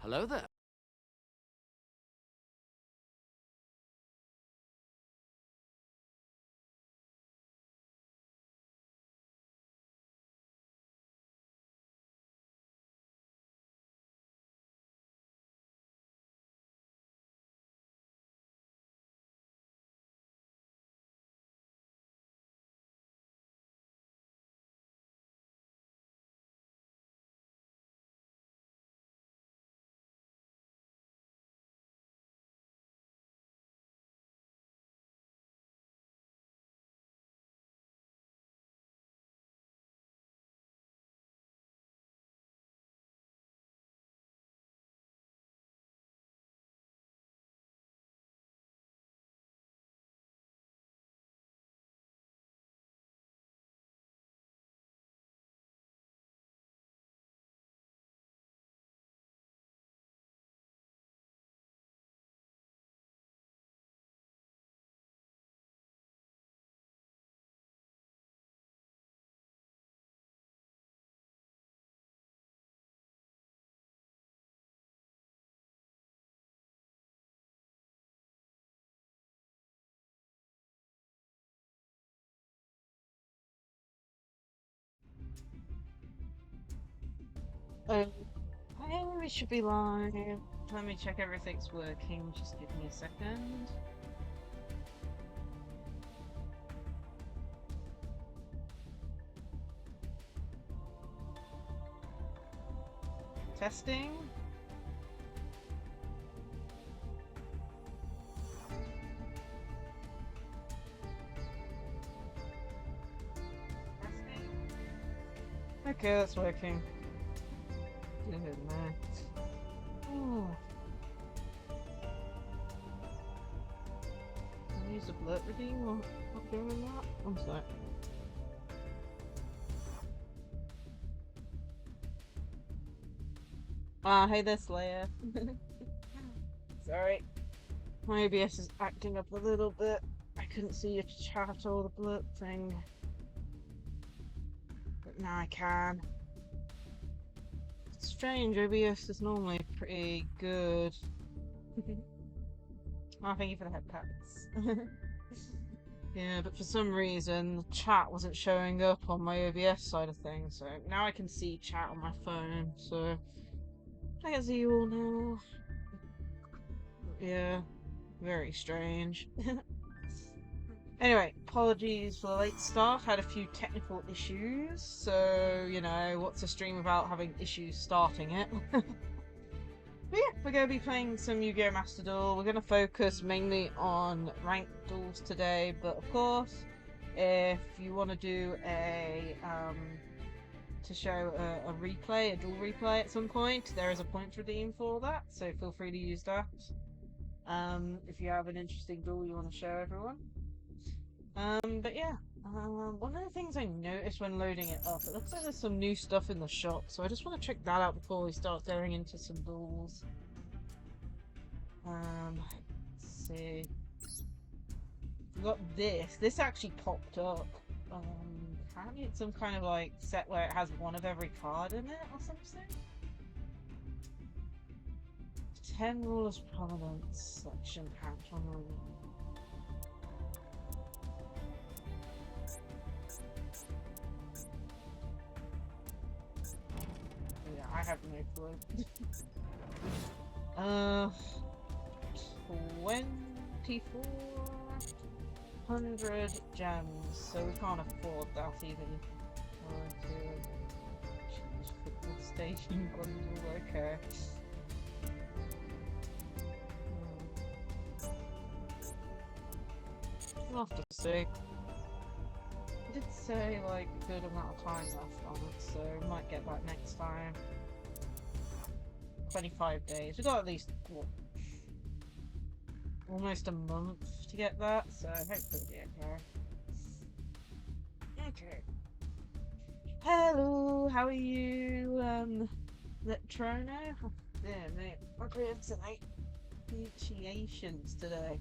Hello there. Okay, we should be live. Let me check everything's working. Just give me a second. Testing. Testing. Okay, that's working. Good man. Oh. Can I use the blurt redeem or not doing that? One sec. Hey there, Slayer. Sorry. My OBS is acting up a little bit. I couldn't see your chat or the blurt thing. But now I can. It's strange, OBS is normally pretty good. Oh, thank you for the head pats. Yeah, but for some reason, the chat wasn't showing up on my OBS side of things, so now I can see chat on my phone, so I can see you all now. Yeah, very strange. Anyway, apologies for the late start. Had a few technical issues, so, you know, what's a stream without having issues starting it? But yeah, we're going to be playing some Yu-Gi-Oh Master Duel. We're going to focus mainly on ranked duels today, but of course, if you want to do to show a replay, a duel replay at some point, there is a point redeem for that, so feel free to use that. If you have an interesting duel you want to show everyone. But yeah, one of the things I noticed when loading it up, it looks like there's some new stuff in the shop, so I just want to check that out before we start going into some duels. Let's see. We got this. This actually popped up. Apparently it's some kind of like set where it has one of every card in it or something. 10 rulers prominence section patch on yeah, I have no clue. 2400 gems, so we can't afford that even. Choose football station bundle, okay. We'll have to see. It did say like a good amount of time left on it, so we might get that next time. 25 days. We've got at least what, almost a month to get that, so hopefully it'll be okay. Okay. Hello, how are you, Letrono? Yeah, mate. What we have tonight? Initiations today.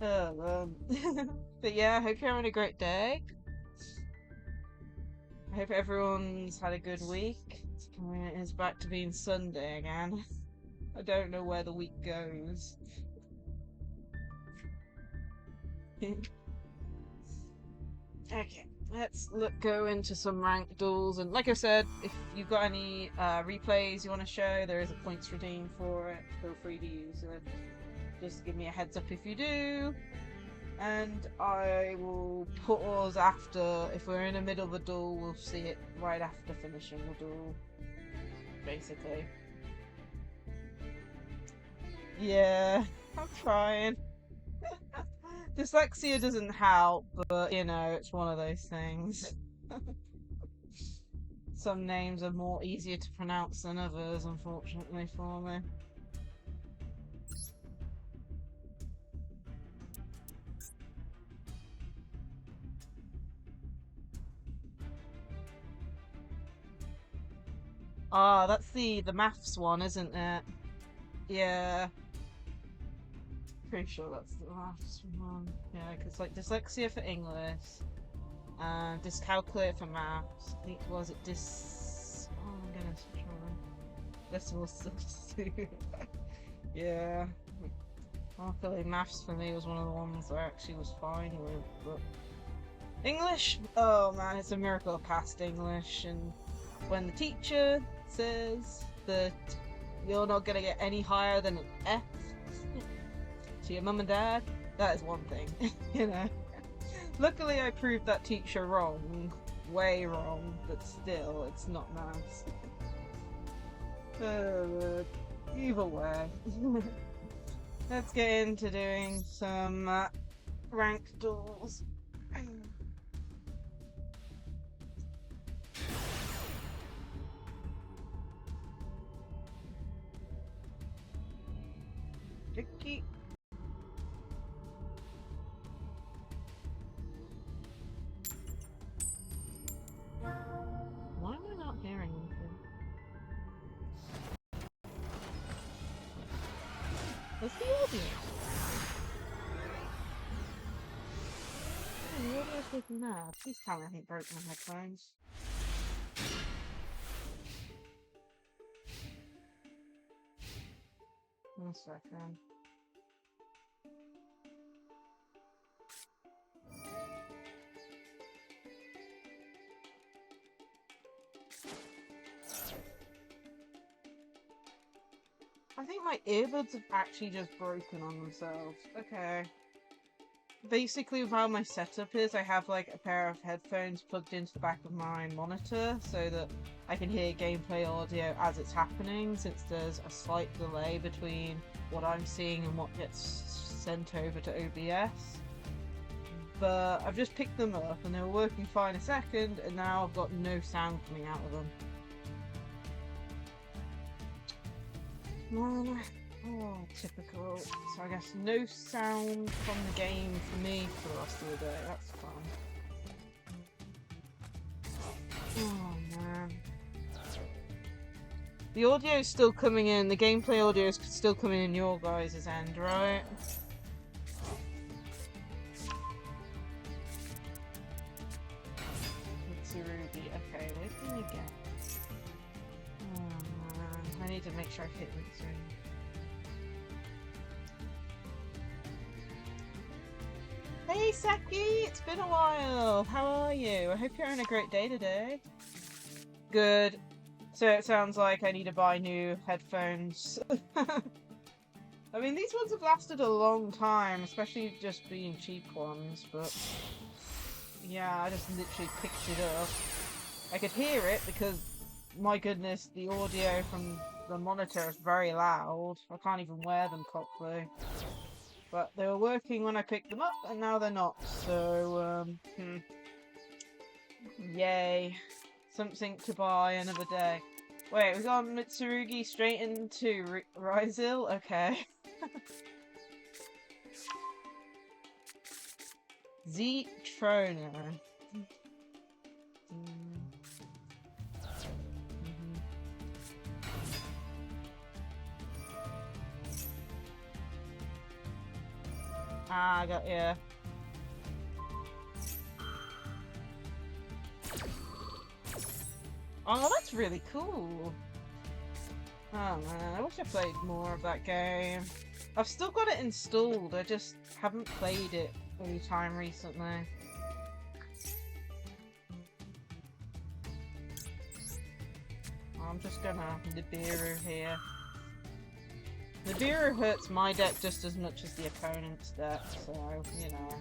Oh, but yeah, I hope you're having a great day. I hope everyone's had a good week. It's back to being Sunday again. I don't know where the week goes. Okay, let's go into some ranked duels. And like I said, if you've got any replays you want to show, there is a points redeem for it. Feel free to use it. Just give me a heads up if you do. And I will pause after, if we're in the middle of a duel, we'll see it right after finishing the duel. Basically. Yeah, I'm trying. Dyslexia doesn't help, but you know, it's one of those things. Some names are more easier to pronounce than others, unfortunately for me. Ah, that's the maths one, isn't it? Yeah. Pretty sure that's the last one. Yeah, because like dyslexia for English, and dyscalculia for maths. I think was it Oh my goodness, which one? Decimal substitute. Yeah. Luckily, maths for me was one of the ones I actually was fine with. But English, oh man, it's a miracle I passed English. And when the teacher says that you're not gonna get any higher than an F to your mum and dad, that is one thing, you know. Luckily, I proved that teacher wrong, way wrong, but still, it's not nice. Either way, let's get into doing some ranked duels. Tricky. Why am I not hearing anything? What's the audio? Oh, the audio's taking mad. Please tell me I ain't broke my headphones. One second. I think my earbuds have actually just broken on themselves. Okay. Basically, with how my setup is, I have like a pair of headphones plugged into the back of my monitor so that I can hear gameplay audio as it's happening, since there's a slight delay between what I'm seeing and what gets sent over to OBS. But I've just picked them up and they were working fine a second, and now I've got no sound coming out of them. Oh, typical. So I guess no sound from the game for me for the rest of the day. That's fun. Oh man. The audio is still coming in. The gameplay audio is still coming in your guys' end, right? Mitsurugi. Okay, where can we get? Oh man. I need to make sure I hit Mitsurugi. Hey Saki, it's been a while. How are you? I hope you're having a great day today. Good. So it sounds like I need to buy new headphones. I mean, these ones have lasted a long time, especially just being cheap ones, but yeah, I just literally picked it up. I could hear it because, my goodness, the audio from the monitor is very loud. I can't even wear them properly. But they were working when I picked them up, and now they're not. So, yay. Something to buy another day. Wait, we've gone Mitsurugi straight into Ryzil? Okay. Z-Troner. Ah, I got yeah. Oh, that's really cool. Oh man, I wish I played more of that game. I've still got it installed, I just haven't played it any time recently. I'm just gonna Nibiru here. Nibiru hurts my deck just as much as the opponent's deck, so, you know.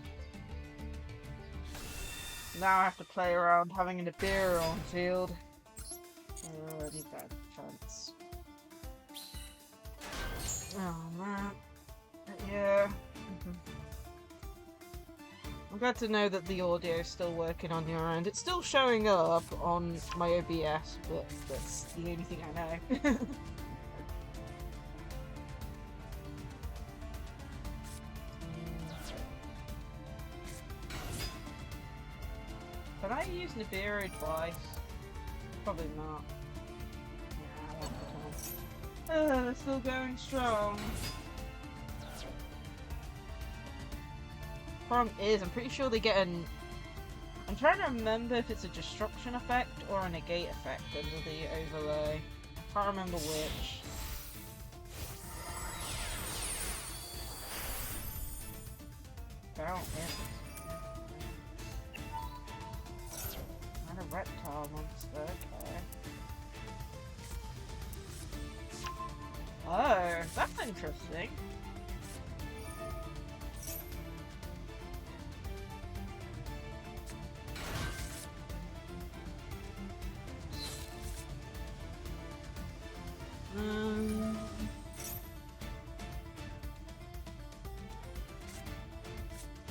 Now I have to play around having a Nibiru on field. Already bad chance. Oh man. Yeah. I'm glad to know that the audio is still working on your end. It's still showing up on my OBS, but that's the only thing I know. But I use Nibiru twice. Probably not. Yeah, I won't pretend. They're still going strong. Problem is, I'm pretty sure they get an... I'm trying to remember if it's a destruction effect or a negate effect under the overlay. I can't remember which. Down here. Not a reptile monster, okay. Oh, that's interesting.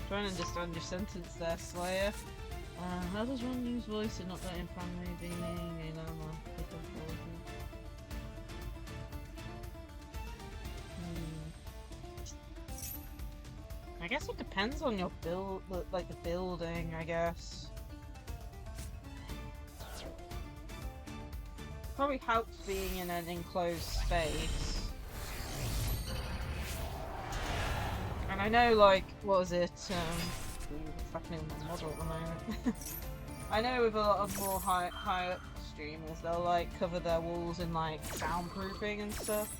Trying to understand your sentence there, Slayer. How does one use voice and not letting family being a normal? I guess it depends on your build, like the building, I guess. Probably helps being in an enclosed space. And I know, like, what was it? What's happening with my model at the moment? I know with a lot of more high up streamers, they'll like cover their walls in like soundproofing and stuff.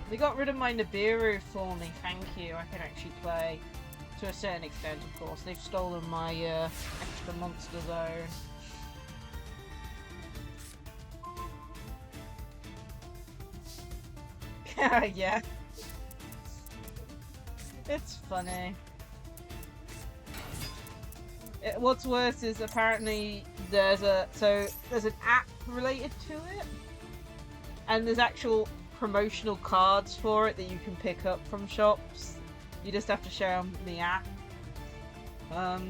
They got rid of my Nibiru for me, thank you. I can actually play to a certain extent, of course. They've stolen my extra monster zone. Yeah. It's funny. What's worse is apparently there's an app related to it, and there's actual promotional cards for it that you can pick up from shops. You just have to show them the app.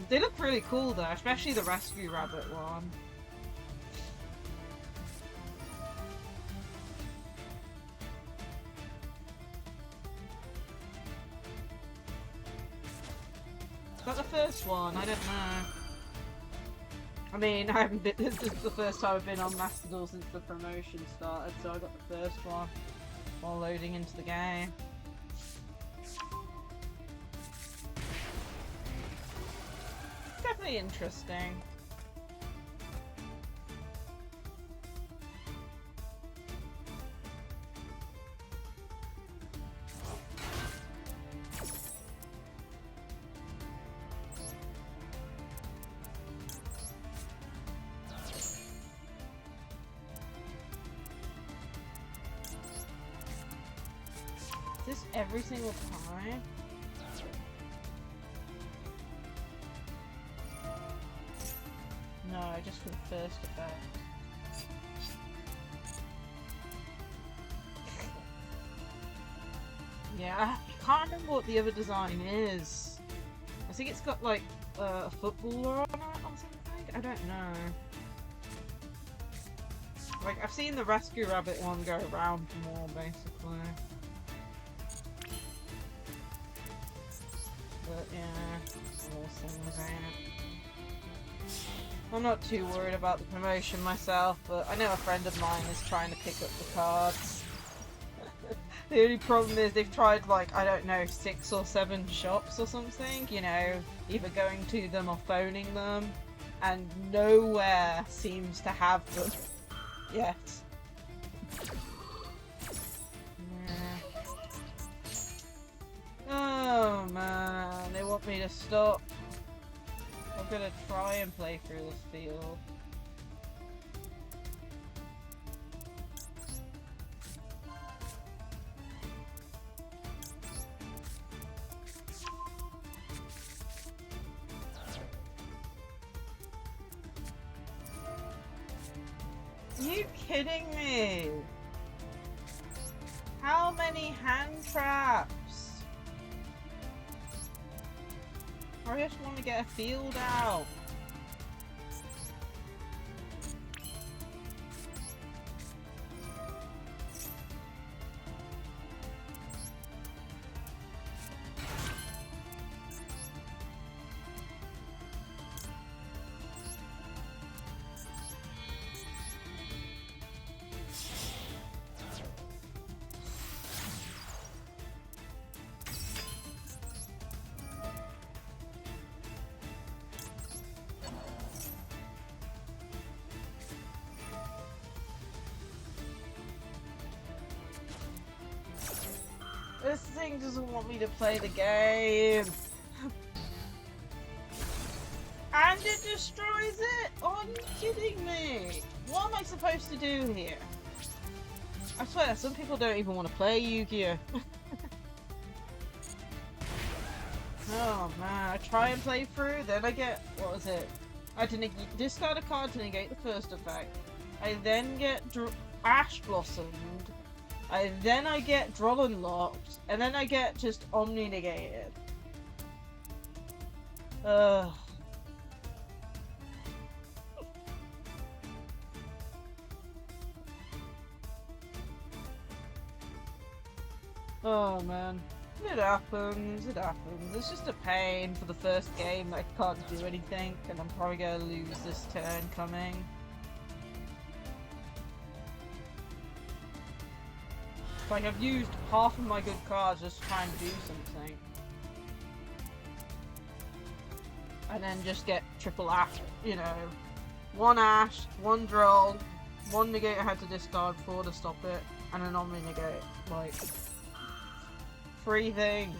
They look really cool though, especially the Rescue Rabbit one. Is that the first one? I don't know. I mean, I haven't been. This is the first time I've been on Master Duel since the promotion started, so I got the first one while loading into the game. Definitely interesting. Is this every single time? No, just for the first effect. Yeah, I can't remember what the other design is. I think it's got like a footballer on it or something? I don't know. Like, I've seen the Rescue Rabbit one go around more, basically. But yeah, all things, ain't it? I'm not too worried about the promotion myself, but I know a friend of mine is trying to pick up the cards. The only problem is they've tried like, I don't know, 6 or 7 shops or something, you know, either going to them or phoning them, and nowhere seems to have them yet. Yeah. Oh man, they want me to stop. I'm gonna try and play through this field. Are you kidding me? How many hand traps? I just want to get a field out. This thing doesn't want me to play the game. And it destroys it? Oh, are you kidding me? What am I supposed to do here? I swear, some people don't even want to play Yu-Gi-Oh! Oh man, I try and play through, then I get, what was it? I had to discard a card to negate the first effect. I then get Ash Blossomed. Then I get Droll unlocked, and then I get just Omni negated. Ugh. Oh man. It happens, it happens. It's just a pain for the first game that I can't do anything, and I'm probably gonna lose this turn coming. Like, I've used half of my good cards just to try and do something. And then just get triple Ash, you know. 1 Ash, 1 Droll, 1 negate I had to discard for to stop it, and an Omni negate. Like, 3 things.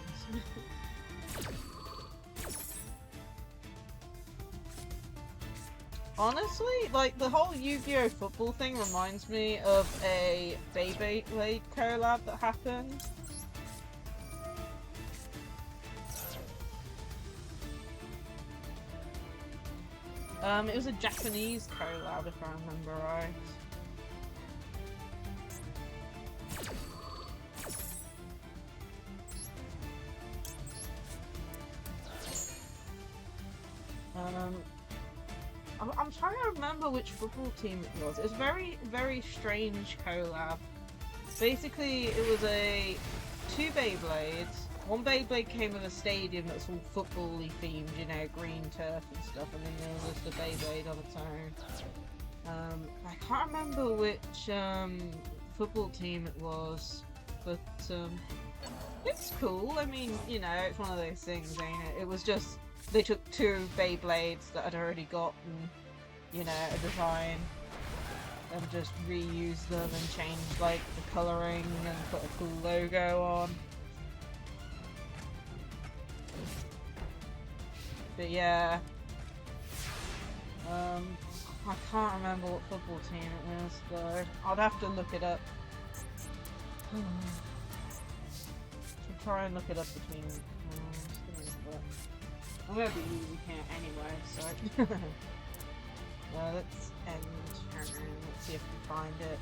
Honestly, like, the whole Yu-Gi-Oh football thing reminds me of a Beyblade collab that happened. It was a Japanese collab, if I remember right. I'm trying to remember which football team it was. It was very, very strange collab. Basically, it was 2 Beyblades. One Beyblade came with a stadium that's all football-y themed, you know, green turf and stuff, and then there was just a Beyblade on its own. I can't remember which football team it was, but it's cool. I mean, you know, it's one of those things, ain't it? It was just, they took 2 Beyblades that I'd already gotten, you know, a design, and just reused them and changed, like, the colouring and put a cool logo on. But yeah, I can't remember what football team it was, though. I'd have to look it up. I'll try and look it up between but I'm gonna be using here anyway, so let's end turn. Let's see if we find it.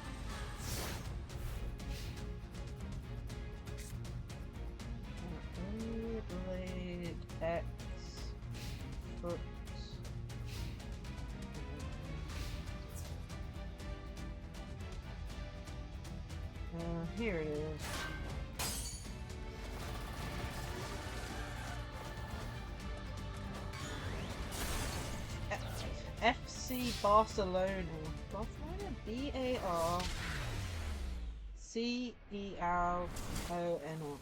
Blade X foot. Here it is. FC Barcelona. Barcelona? BARCELONA. Celoon.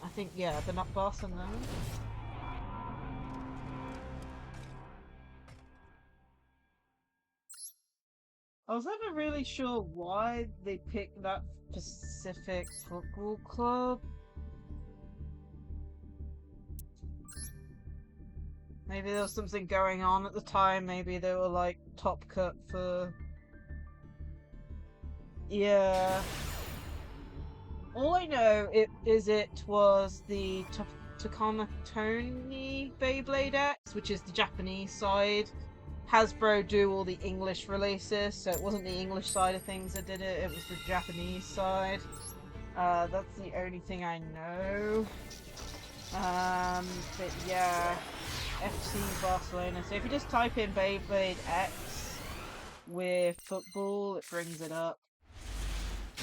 I think, yeah, the Nut Barcelona. I was never really sure why they picked that specific football club. Maybe there was something going on at the time. Maybe they were like top cut for. Yeah. All I know it was the Takamatoni Beyblade X, which is the Japanese side. Hasbro do all the English releases, so it wasn't the English side of things that did it, it was the Japanese side. That's the only thing I know. But yeah, FC Barcelona. So if you just type in Beyblade X with football, it brings it up.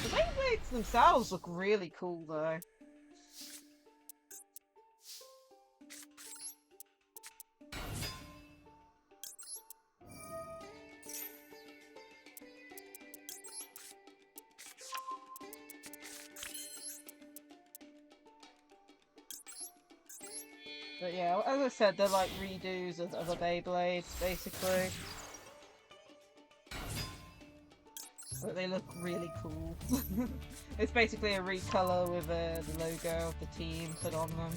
The Beyblades themselves look really cool though. But yeah, as I said, they're like redos of other Beyblades, basically. But they look really cool. It's basically a recolor with the logo of the team put on them.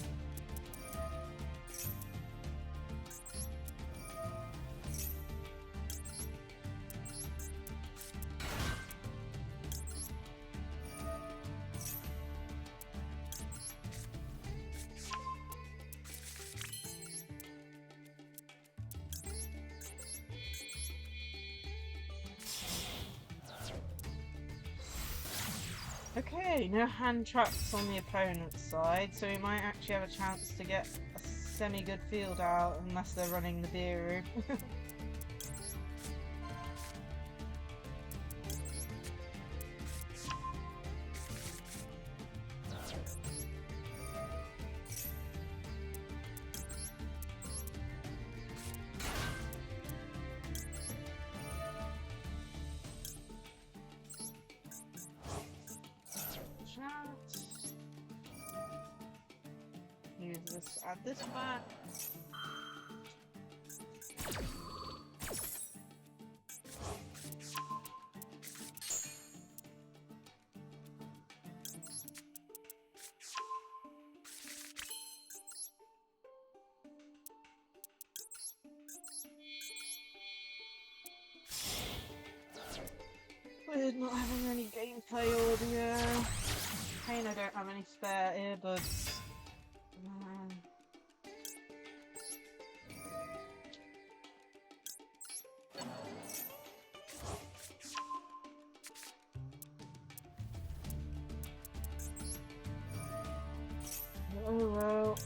Okay, no hand traps on the opponent's side, so we might actually have a chance to get a semi-good field out, unless they're running the Biru. Use this at this back. Weird not having any gameplay audio. Pain I don't have any spare earbuds. Oh well.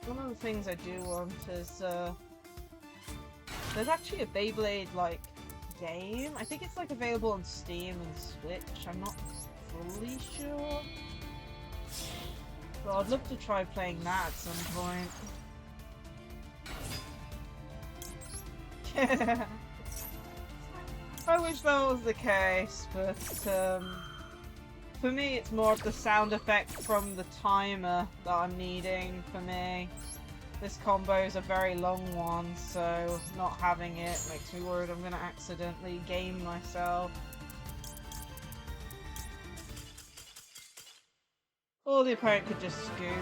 One of the things I do want is, there's actually a Beyblade, like, game. I think it's, like, available on Steam and Switch. I'm not fully sure. But I'd love to try playing that at some point. I wish that was the case, but, for me, it's more of the sound effect from the timer that I'm needing for me. This combo is a very long one, so not having it makes me worried I'm going to accidentally game myself. Or the opponent could just scoop.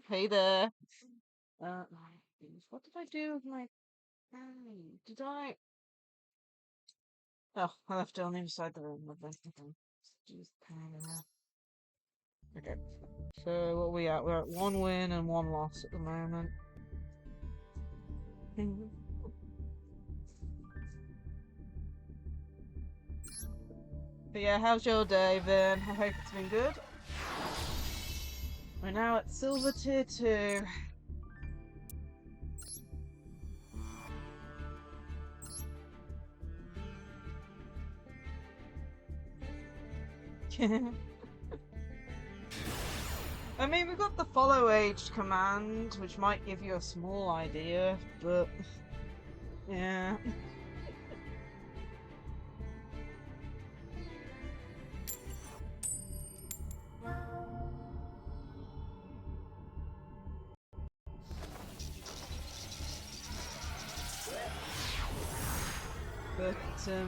Hey there. What did I do with my... Did I... Oh, I left it on the other side of the room. Just Okay. So what are we at? We're at 1 win and 1 loss at the moment. But yeah, how's your day been? I hope it's been good. We're now at Silver Tier 2. I mean, we've got the follow age command, which might give you a small idea, but yeah. But yeah.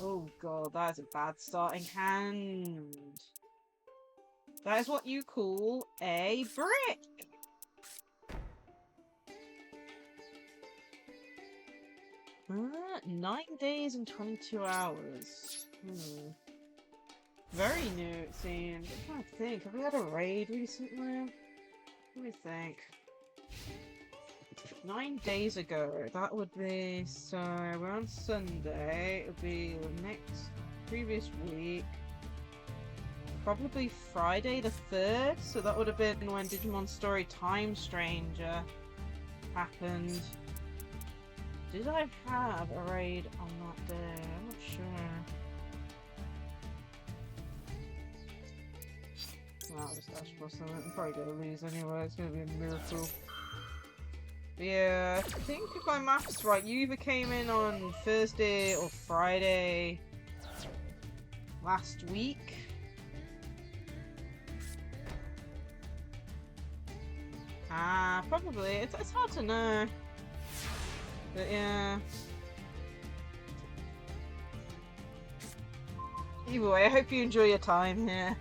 Oh god, that is a bad starting hand. That is what you call a brick. 9 days and 22 hours. Very new, it seems. I'm trying to think. Have we had a raid recently? Let me think. 9 days ago. That would be, so we're on Sunday. It would be the previous week. Probably Friday the 3rd. So that would have been when Digimon Story Time Stranger happened. Did I have a raid on that day? I'm not sure. Well, I'll just dash plus something. I'm probably gonna lose anyway. It's gonna be a miracle. But yeah, I think if my math's right, you either came in on Thursday or Friday last week. Probably. It's hard to know. But yeah. Either way, I hope you enjoy your time here.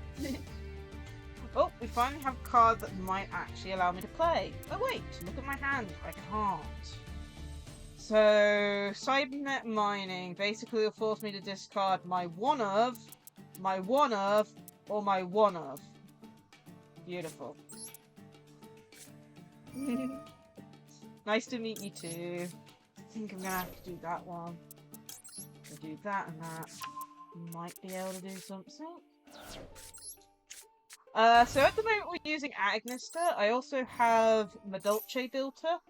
Oh, we finally have a card that might actually allow me to play. Oh wait, look at my hand. I can't. So, Cybernet Mining basically will force me to discard my one of, or my one of. Beautiful. Nice to meet you too. I think I'm gonna have to do that one. I'll do that and that. Might be able to do something. So at the moment we're using Agnister. I also have Madolce built up.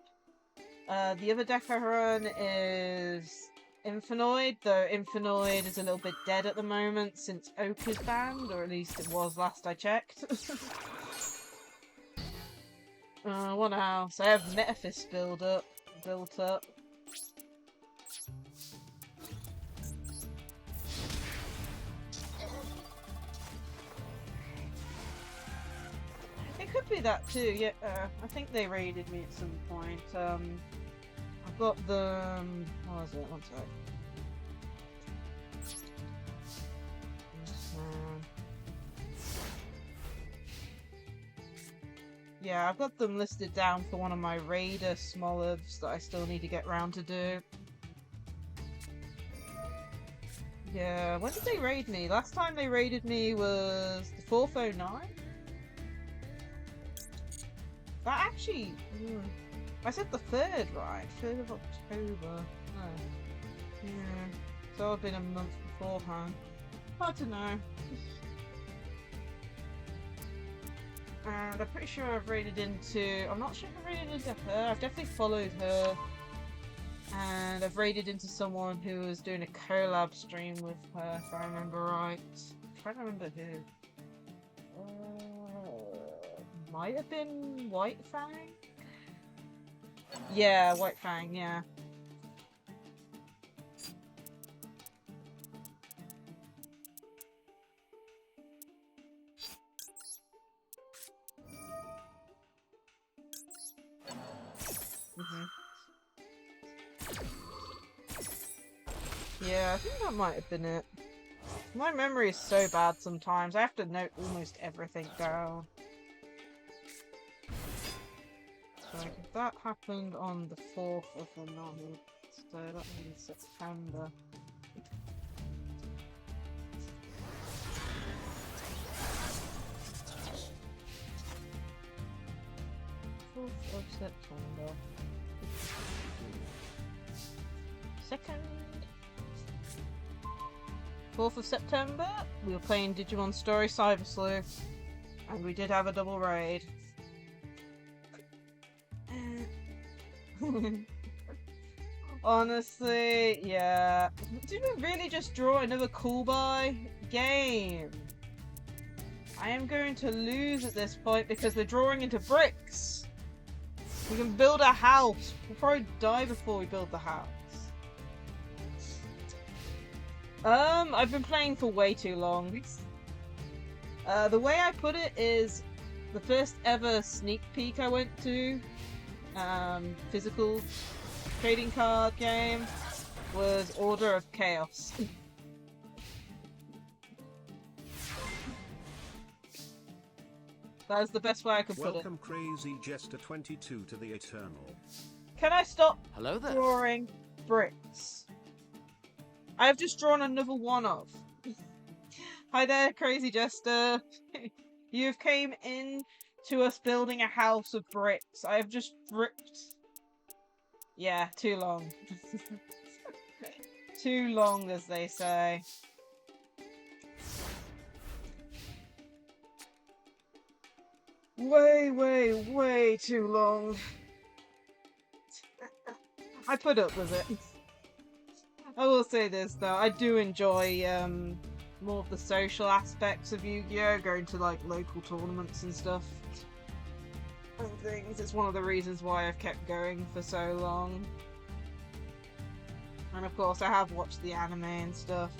The other deck I run is Infinoid, though Infinoid is a little bit dead at the moment since Oak is banned, or at least it was last I checked. What else? I have Metaphys built up. It could be that too, yeah. I think they raided me at some point. I've got the... what was it? One sec. Yeah, I've got them listed down for one of my Raider Smolivs that I still need to get round to do. Yeah, when did they raid me? Last time they raided me was the 4th09? That actually... I said the 3rd, right? 3rd of October. No. Yeah. So I've been a month beforehand. Hard to know. And I'm pretty sure I've raided into... I'm not sure if I've raided into her. I've definitely followed her. And I've raided into someone who was doing a collab stream with her, if I remember right. I'm trying to remember who. Might have been White Fang? Yeah, White Fang, yeah. Yeah, I think that might have been it. My memory is so bad sometimes. I have to note almost everything down. So if that happened on the 4th of the 9th, so that means September. Of September. 4th of September, we were playing Digimon Story Cyber Sleuth, and we did have a double raid. Honestly, yeah. Did we really just draw another cool buy game? I am going to lose at this point because they're drawing into bricks. We can build a house. We'll probably die before we build the house. I've been playing for way too long. The way I put it is the first ever sneak peek I went to, physical trading card game, was Order of Chaos. That's the best way I could put it. Welcome Crazy Jester 22 to the Eternal. Can I stop Hello there. drawing bricks? I have just drawn another one of. Hi there, Crazy Jester. You've came in to us building a house of bricks. I have just ripped. Yeah, too long. Too long, as they say. Way too long. I put up with it. I will say this though, I do enjoy more of the social aspects of Yu-Gi-Oh! Going to like local tournaments and stuff. And things. It's one of the reasons why I've kept going for so long. And of course I have watched the anime and stuff.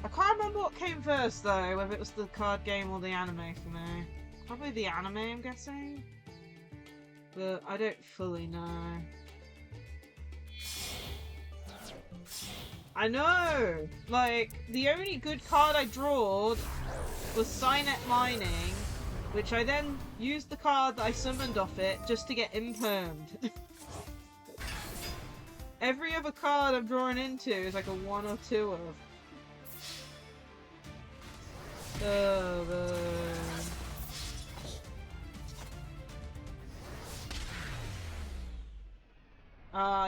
I can't remember what came first though, whether it was the card game or the anime for me. Probably the anime, I'm guessing. But I don't fully know. I know! Like, the only good card I drawed was Cynet Mining, which I then used the card that I summoned off it just to get impermed. Every other card I'm drawing into is like a 1 or 2 of.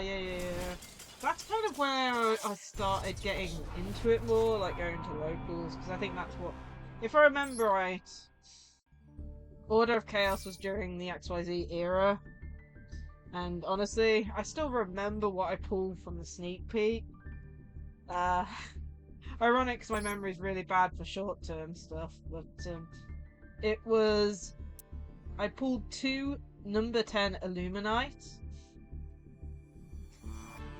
Yeah. That's kind of where I started getting into it more, like going to locals, because I think that's what... If I remember right, Order of Chaos was during the XYZ era, and honestly, I still remember what I pulled from the sneak peek. Ironic because my memory is really bad for short-term stuff, but it was... I pulled 2 number 10 Illuminite.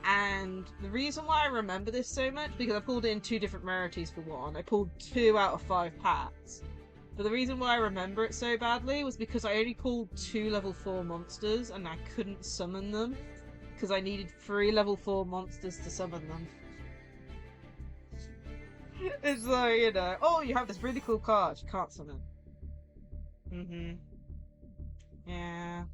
And the reason why I remember this so much, because I pulled it in 2 different rarities for one. I pulled 2 out of 5 packs. But the reason why I remember it so badly was because I only pulled 2 level 4 monsters and I couldn't summon them. Because I needed 3 level 4 monsters to summon them. It's like, you know, oh, you have this really cool card, you can't summon. Yeah.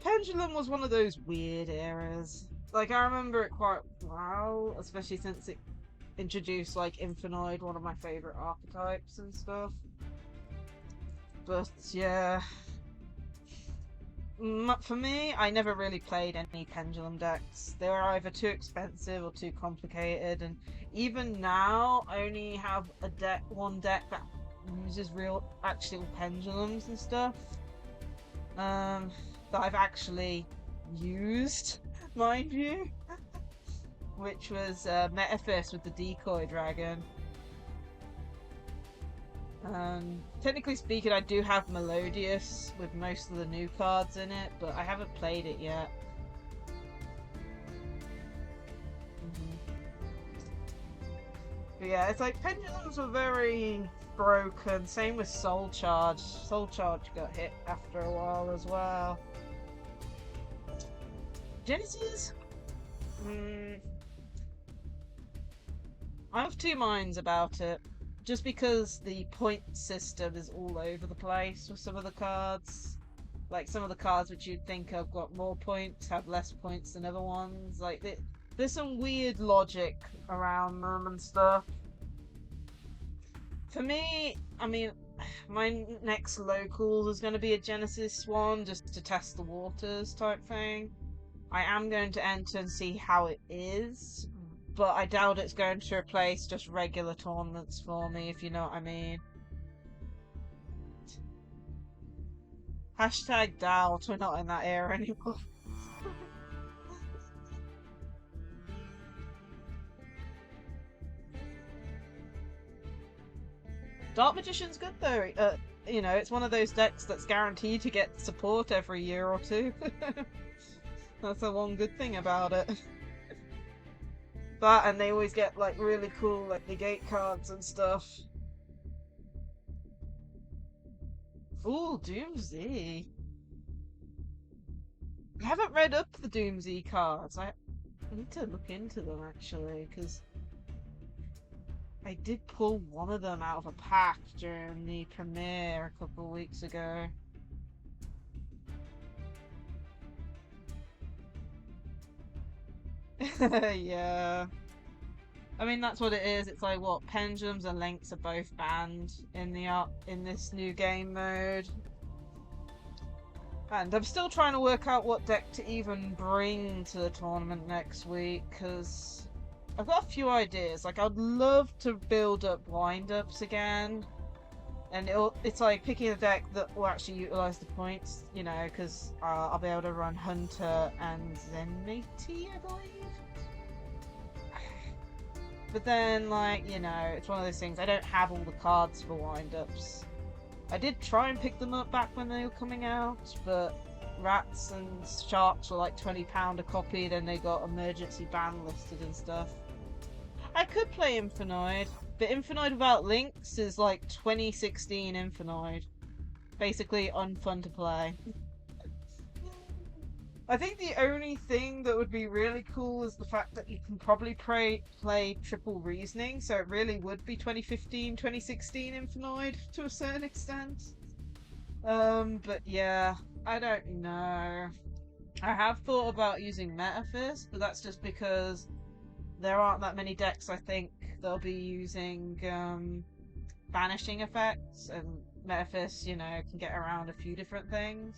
Pendulum was one of those weird eras. Like, I remember it quite well, especially since it introduced, like, Infinite, one of my favourite archetypes and stuff. But, yeah. For me, I never really played any Pendulum decks. They were either too expensive or too complicated, and even now, I only have one deck that uses actual pendulums and stuff. That I've actually used, mind you, which was Metaphys with the Decoy Dragon. Technically speaking, I do have Melodious with most of the new cards in it, but I haven't played it yet. But yeah, it's like pendulums were very broken. Same with Soul Charge. Soul Charge got hit after a while as well. Genesis? I have 2 minds about it. just because the point system is all over the place with some of the cards. Like, some of the cards which you'd think have got more points have less points than other ones. Like, there's some weird logic around them and stuff. For me, I mean, my next local is going to be a Genesis one, just to test the waters type thing. I am going to enter and see how it is, but I doubt it's going to replace just regular tournaments for me, if you know what I mean. Hashtag doubt, we're not in that era anymore. Dark Magician's good though. You know, it's one of those decks that's guaranteed to get support every year or two. That's the one good thing about it. That, and they always get like really cool like negate cards and stuff. Ooh, Doomsday. I haven't read up the Doomsday cards. I need to look into them actually, because I did pull one of them out of a pack during the premiere a couple of weeks ago. Yeah. I mean, that's what it is. It's like, what, pendulums and links are both banned in this new game mode. And I'm still trying to work out what deck to even bring to the tournament next week, because I've got a few ideas. Like, I'd love to build up wind-ups again. And it's like picking a deck that will actually utilize the points, you know, because I'll be able to run Hunter and Zenmati, I believe. But then, like, you know, it's one of those things, I don't have all the cards for wind-ups. I did try and pick them up back when they were coming out, but rats and sharks were like £20 a copy, then they got emergency ban listed and stuff. I could play Infernoid, but Infernoid without links is like 2016 Infernoid. Basically unfun to play. I think the only thing that would be really cool is the fact that you can probably play triple reasoning, so it really would be 2015, 2016 Infernoid to a certain extent. But yeah, I don't know. I have thought about using Metafist, but that's just because there aren't that many decks, I think, that'll be using banishing effects, and Metafist, you know, can get around a few different things.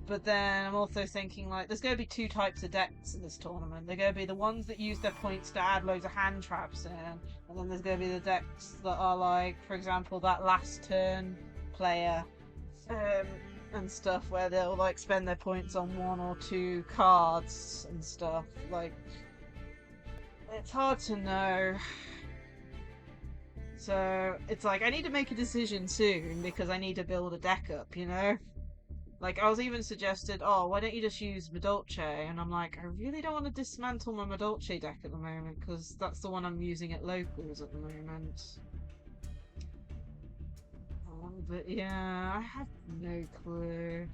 But then I'm also thinking, like, there's going to be two types of decks in this tournament. They're going to be the ones that use their points to add loads of hand traps in, and then there's going to be the decks that are like, for example, that last turn player and stuff, where they'll like spend their points on one or two cards and stuff. Like, it's hard to know. So it's like I need to make a decision soon because I need to build a deck up, you know? Like, I was even suggested, oh, why don't you just use Madolche? And I'm like, I really don't want to dismantle my Madolche deck at the moment, because that's the one I'm using at locals at the moment. But yeah, I have no clue.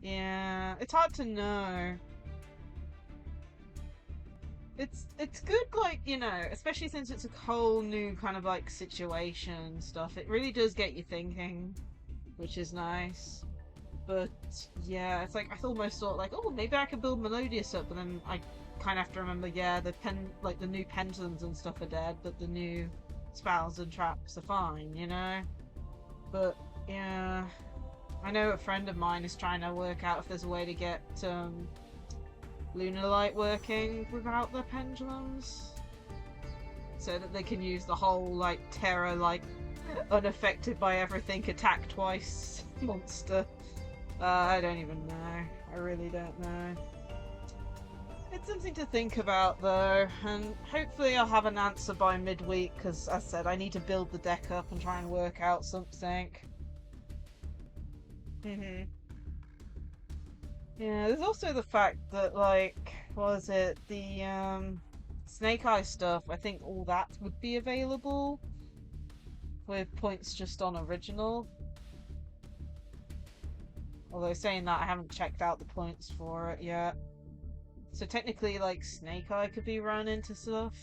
Yeah, it's hard to know. It's good, like, you know, especially since it's a whole new kind of, like, situation and stuff. It really does get you thinking, which is nice. But yeah, it's like I almost thought like, oh, maybe I could build Melodious up, but then I kind of have to remember, yeah, the new pendulums and stuff are dead, but the new spells and traps are fine, you know. But yeah, I know a friend of mine is trying to work out if there's a way to get Lunar Light working without the pendulums, so that they can use the whole like terror, like unaffected by everything, attack twice monster. I don't even know. I really don't know. It's something to think about though, and hopefully I'll have an answer by midweek, because as I said, I need to build the deck up and try and work out something. Yeah, there's also the fact that, like, what was it, the Snake Eye stuff, I think all that would be available with points just on original. Although saying that, I haven't checked out the points for it yet. So technically, like, Snake Eye could be run into stuff.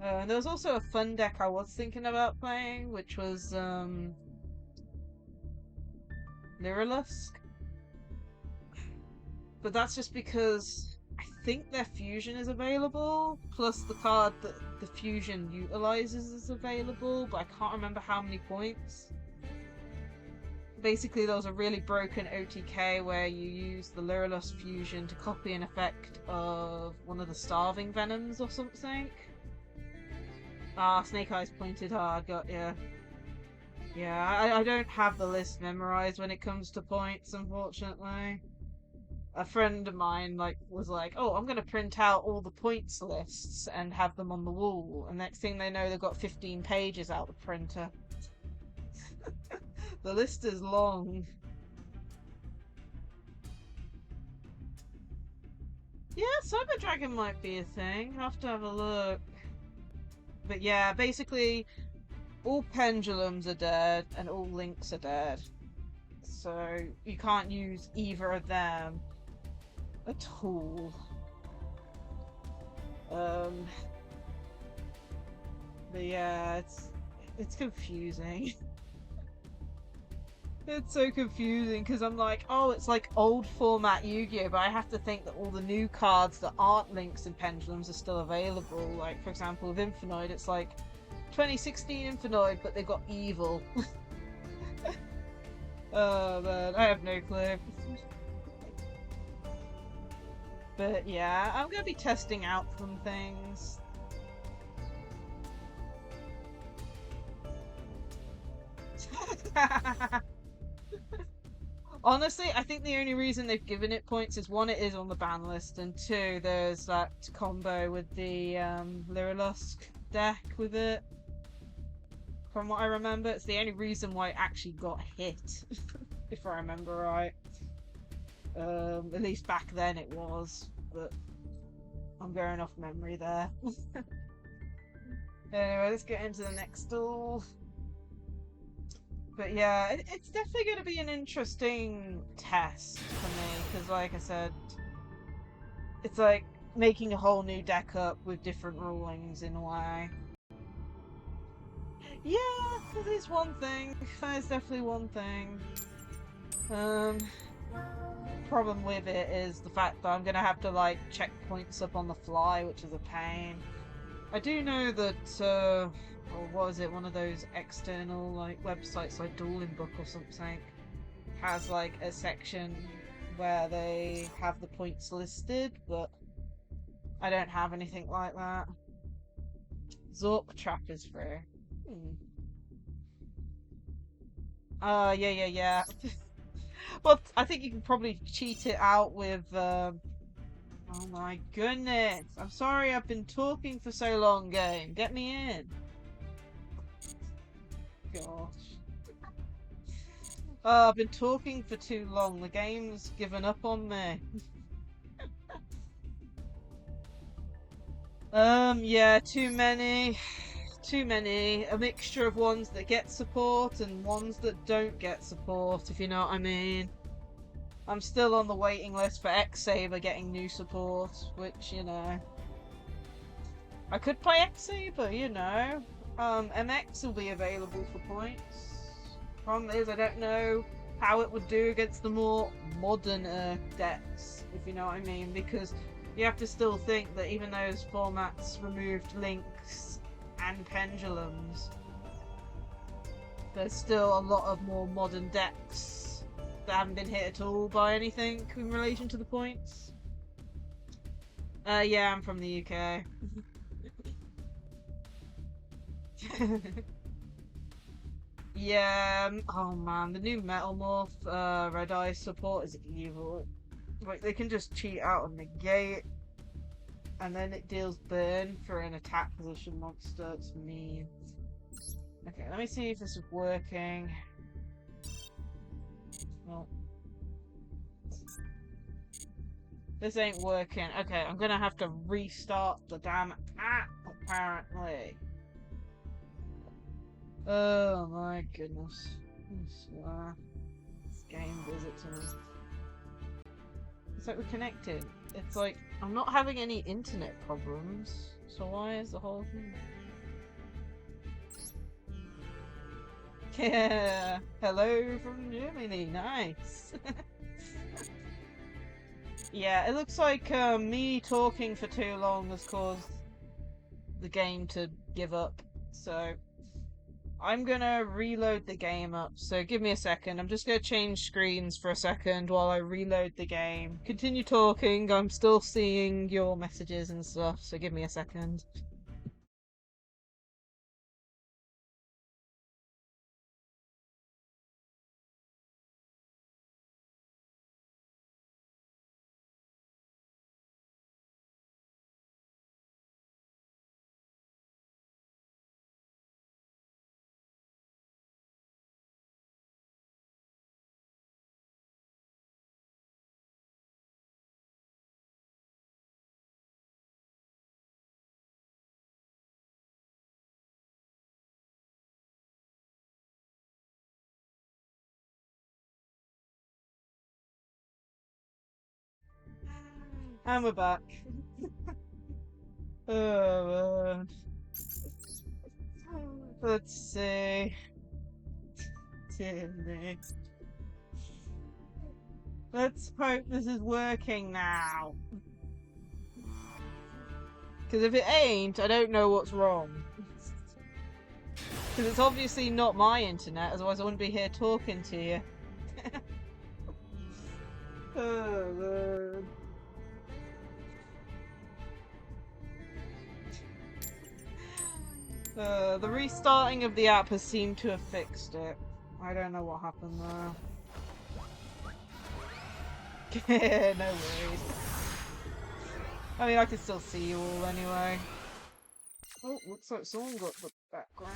And there was also a fun deck I was thinking about playing, which was Lyrilusk. But that's just because I think their fusion is available, plus the card that the fusion utilizes is available, but I can't remember how many points. Basically, there was a really broken OTK where you use the Lyrilusk fusion to copy an effect of one of the Starving Venoms or something. Ah, Snake Eyes pointed hard, got ya. Yeah, I don't have the list memorized when it comes to points, unfortunately. A friend of mine was like, "Oh, I'm gonna print out all the points lists and have them on the wall." And next thing they know, they've got 15 pages out the printer. The list is long. Yeah, Cyber Dragon might be a thing. I'll have to have a look. But yeah, basically, all pendulums are dead and all links are dead. So you can't use either of them at all. But yeah, it's confusing. It's so confusing because I'm like, oh, it's like old format Yu-Gi-Oh, but I have to think that all the new cards that aren't links and pendulums are still available. Like, for example, with Infinite, it's like 2016 Infinite, but they've got evil. Oh man, I have no clue. But yeah, I'm gonna be testing out some things. Honestly, I think the only reason they've given it points is one, it is on the ban list, and two, there's that combo with the Lyrilusk deck with it. From what I remember, it's the only reason why it actually got hit, if I remember right. At least back then it was, but I'm going off memory there. Anyway, let's get into the next duel. But yeah, it's definitely going to be an interesting test for me, because like I said, it's like making a whole new deck up with different rulings in a way. Yeah, that is one thing. That is definitely one thing. Problem with it is the fact that I'm gonna have to like check points up on the fly, which is a pain. I do know that, or what is it, one of those external like websites like Dueling Book or something has like a section where they have the points listed, but I don't have anything like that. Zork Trap is free. Yeah. Well, I think you can probably cheat it out with, oh my goodness. I'm sorry I've been talking for so long, game. Get me in. Gosh. Oh, I've been talking for too long. The game's given up on me. Yeah, too many. Too many. A mixture of ones that get support and ones that don't get support, if you know what I mean. I'm still on the waiting list for X-Saber getting new support, which, you know. I could play X-Saber, you know. MX will be available for points. Problem is, I don't know how it would do against the more modern decks, if you know what I mean, because you have to still think that even those formats removed links and pendulums, there's still a lot of more modern decks that haven't been hit at all by anything in relation to the points. Yeah, I'm from the UK. Yeah, oh man, the new Metal Morph Red Eye support is evil. Like, they can just cheat out and negate, and then it deals burn for an attack position monster. It's mean. Okay, let me see if this is working. Well, this ain't working. Okay, I'm gonna have to restart the damn app, apparently. Oh my goodness. This game does it to me. It's like we're connected. it's like, I'm not having any internet problems, so why is the whole thing... Yeah, hello from Germany, nice. Yeah, it looks like me talking for too long has caused the game to give up, so I'm gonna reload the game up, so give me a second. I'm just gonna change screens for a second while I reload the game. Continue talking, I'm still seeing your messages and stuff, so give me a second. And we're back. Oh, man. Let's see. Timmy. Let's hope this is working now. Because if it ain't, I don't know what's wrong. Because it's obviously not my internet, otherwise I wouldn't be here talking to you. Oh, man. The restarting of the app has seemed to have fixed it. I don't know what happened there. No worries. I mean, I can still see you all anyway. Oh, looks like someone got the background.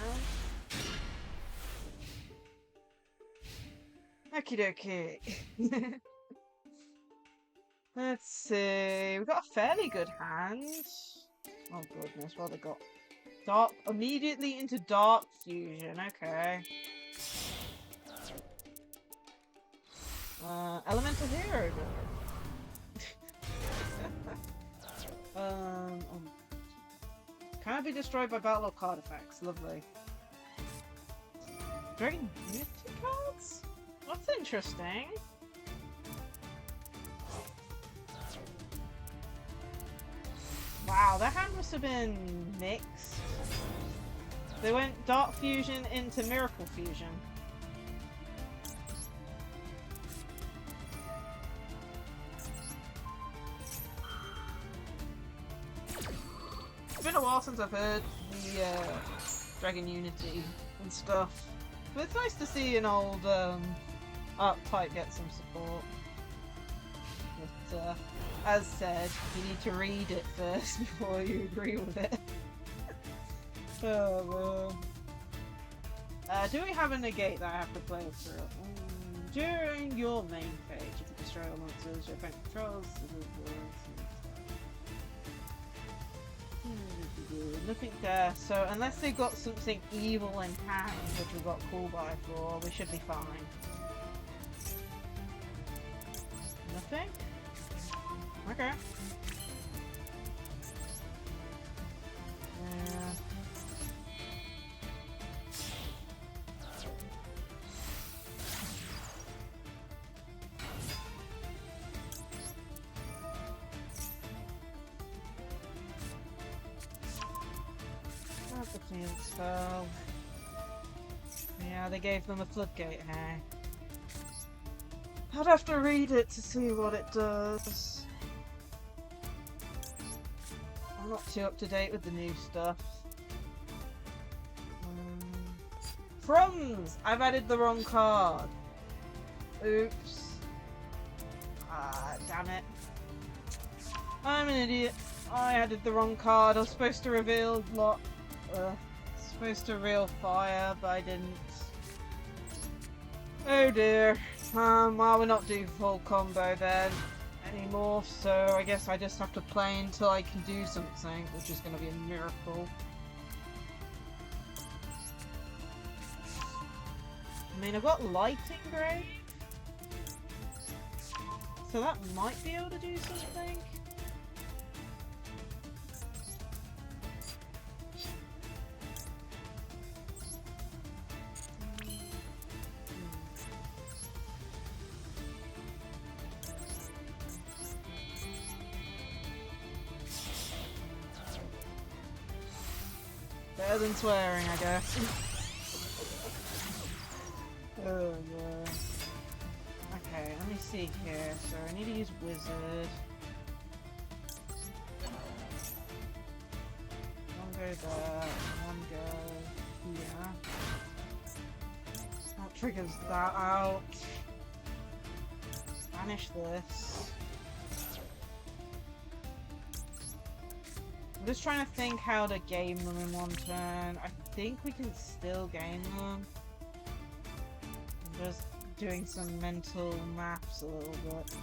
Okie dokie. Let's see. We've got a fairly good hand. Oh goodness, what have they got? Dark, immediately into Dark Fusion, okay. Elemental Hero. Can't be destroyed by battle or card effects, lovely. Dragon Unity cards? That's interesting. Wow, their hand must have been mixed. They went Dark Fusion into Miracle Fusion. It's been a while since I've heard the Dragon Unity and stuff. But it's nice to see an old archetype get some support. But as said, you need to read it first before you agree with it. Oh man. Do we have a negate that I have to play through? During your main phase, you can destroy all monsters your opponent controls. Nothing there, so unless they've got something evil in hand, which we've got Cool Buy for, we should be fine. Nothing? Okay. Yeah. That's the field spell. Yeah, they gave them a floodgate, hey? I'd have to read it to see what it does. I'm not too up to date with the new stuff. Crumbs! I've added the wrong card. Oops. Ah, damn it. I'm an idiot. I added the wrong card. I was supposed to reveal supposed to reveal fire, but I didn't. Oh dear. Well, we're not doing full combo then anymore, so I guess I just have to play until I can do something, which is going to be a miracle. I mean, I've got Lighting Grave, so that might be able to do something. Better than swearing, I guess. Oh, yeah. Okay, let me see here. So I need to use Wizard. One go there, one go here. That triggers that out. Banish this. I'm just trying to think how to game them in one turn. I think we can still game them. I'm just doing some mental maths a little bit.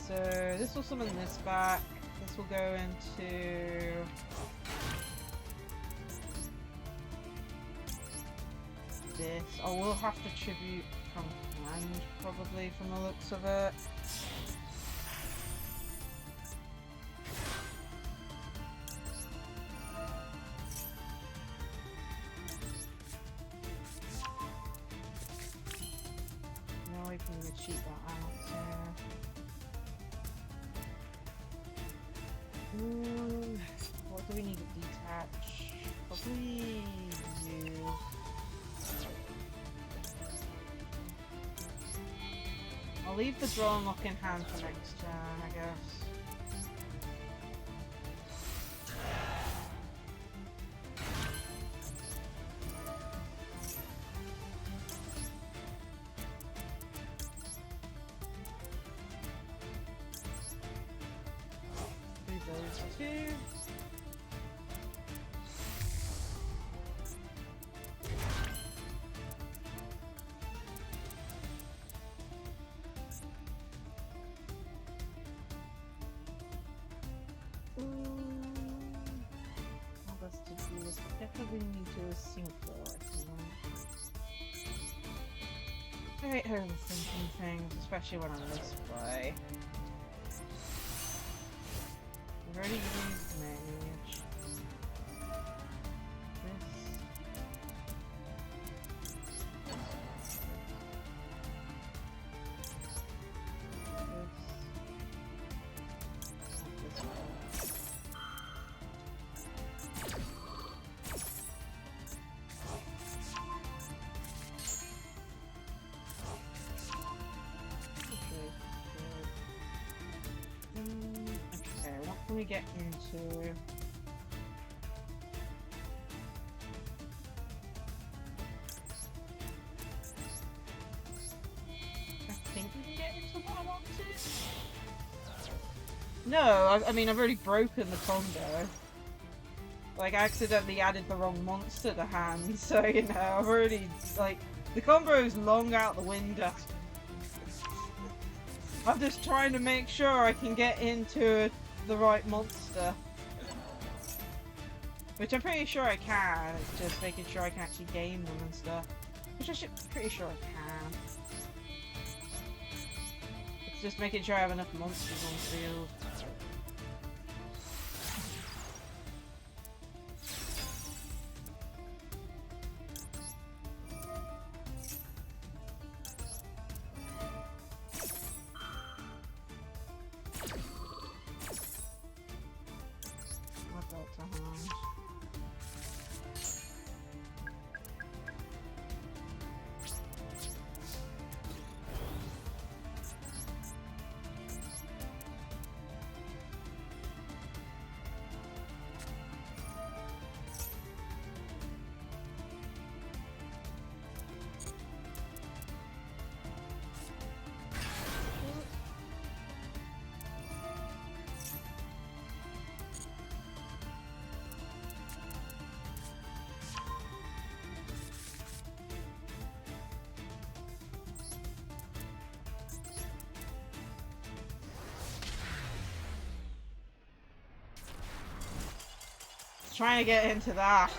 So this will summon this back. This will go into this. I will have to tribute from hand, probably, from the looks of it. No, we can cheat that out, yeah. What do we need to detach? Probably you. I'll leave the draw and lock in hand for next turn, I guess. Do those two. All that's to do is definitely need to synchro, I think. I hate overthinking things, especially when I'm this way. I've already used mage. Okay, what can we get into? I think we can get into what I want to. No, I mean, I've already broken the combo. Like, I accidentally added the wrong monster to hand, so, you know, I've already, like, the combo's long out the window. I'm just trying to make sure I can get into the right monster. Which I'm pretty sure I can, it's just making sure I can actually game them and stuff. Which I'm pretty sure I can. It's just making sure I have enough monsters on the field. What else to hand? Trying to get into that.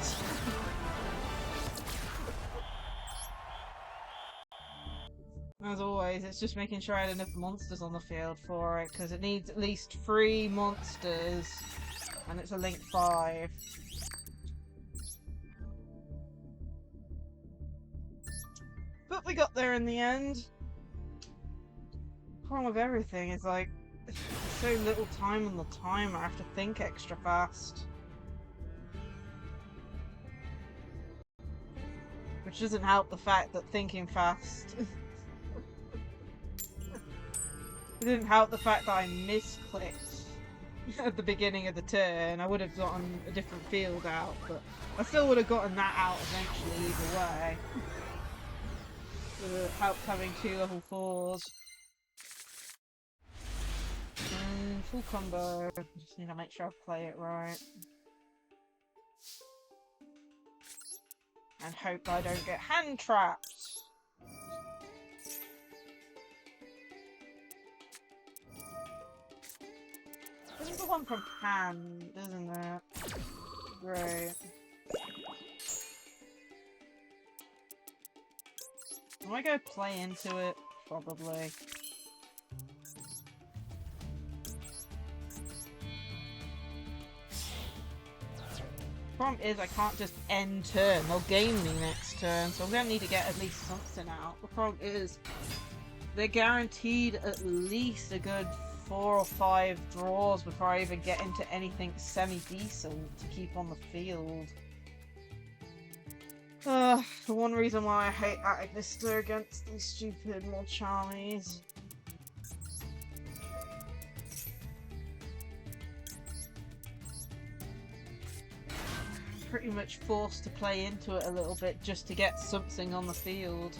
As always, it's just making sure I had enough monsters on the field for it, because it needs at least 3 monsters, and it's a link 5. But we got there in the end. The problem with everything is like, there's so little time on the timer, I have to think extra fast. Which doesn't help the fact that thinking fast... It didn't help the fact that I misclicked at the beginning of the turn. I would have gotten a different field out, but I still would have gotten that out eventually either way. It would have helped having 2 level 4s. Full combo. Just need to make sure I play it right. And hope I don't get hand trapped. This is the one from hand, isn't it? Great. Am I gonna play into it? Probably. Problem is, I can't just end turn. They'll game me next turn, so I'm gonna need to get at least something out. The problem is, they're guaranteed at least a good 4 or 5 draws before I even get into anything semi-decent to keep on the field. The one reason why I hate Agnister against these stupid Molchamis. Pretty much forced to play into it a little bit just to get something on the field.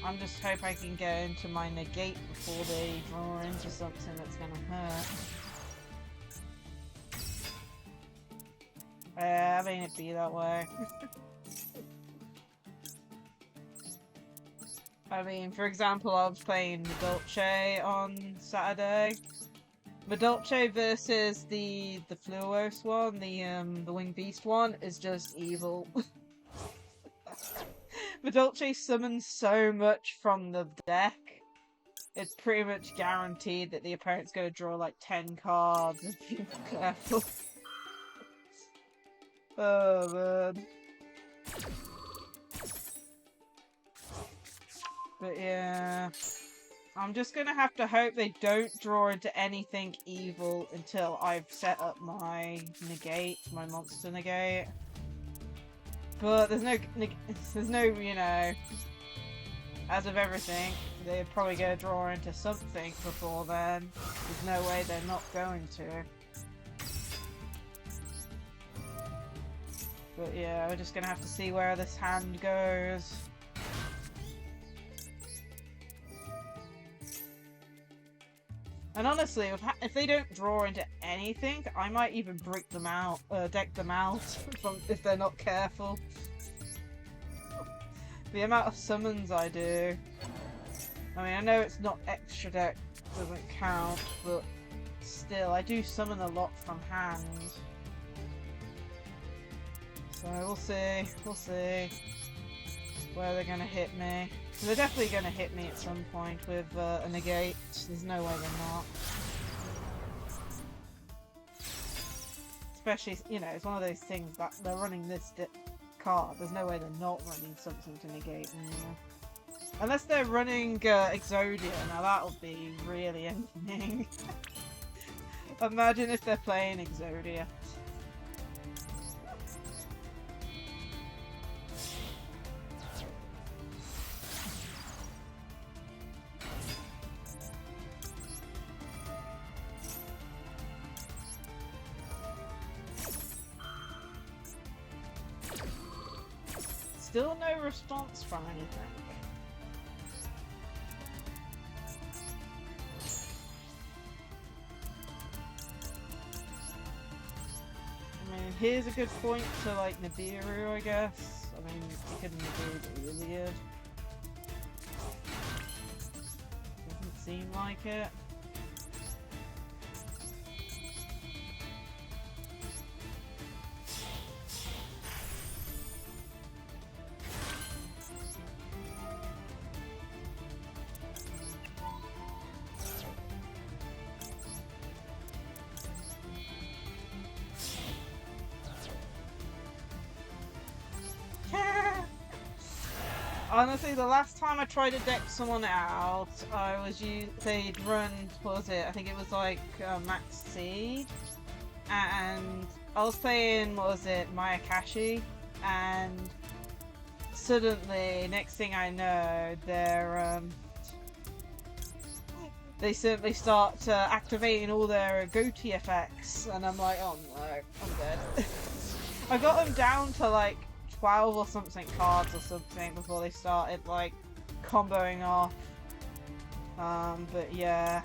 I'm just hope I can get into my negate before they draw into something that's gonna hurt. I mean, it'd be that way. I mean, for example, I was playing Medolce on Saturday. Medolce versus the Fluos one, the Winged Beast one, is just evil. Medolce summons so much from the deck. It's pretty much guaranteed that the opponent's going to draw like 10 cards if you're careful. Oh man. But yeah, I'm just going to have to hope they don't draw into anything evil until I've set up my negate, my monster negate. But there's no, you know, as of everything, they're probably going to draw into something before then. There's no way they're not going to. But yeah, we're just going to have to see where this hand goes. And honestly, if they don't draw into anything, I might even break them out, deck them out if they're not careful. The amount of summons I do. I mean, I know it's not extra deck, doesn't count, but still, I do summon a lot from hand. So we'll see where they're gonna hit me. So they're definitely gonna hit me at some point with a negate. There's no way they're not. Especially, you know, it's one of those things that they're running this card. There's no way they're not running something to negate anymore. Unless they're running Exodia, now that would be really anything. Imagine if they're playing Exodia. Still no response from anything. I mean, here's a good point to like Nibiru, I guess. I mean, you could Nibiru the Iliad. Doesn't seem like it. honestly, the last time I tried to deck someone out, they'd run, what was it? I think it was like Max C, and I was playing, what was it, Mayakashi, and suddenly, next thing I know, they suddenly start activating all their goatee effects, and I'm like, oh no, I'm dead. I got them down to like 12 or something cards or something before they started like comboing off. But yeah,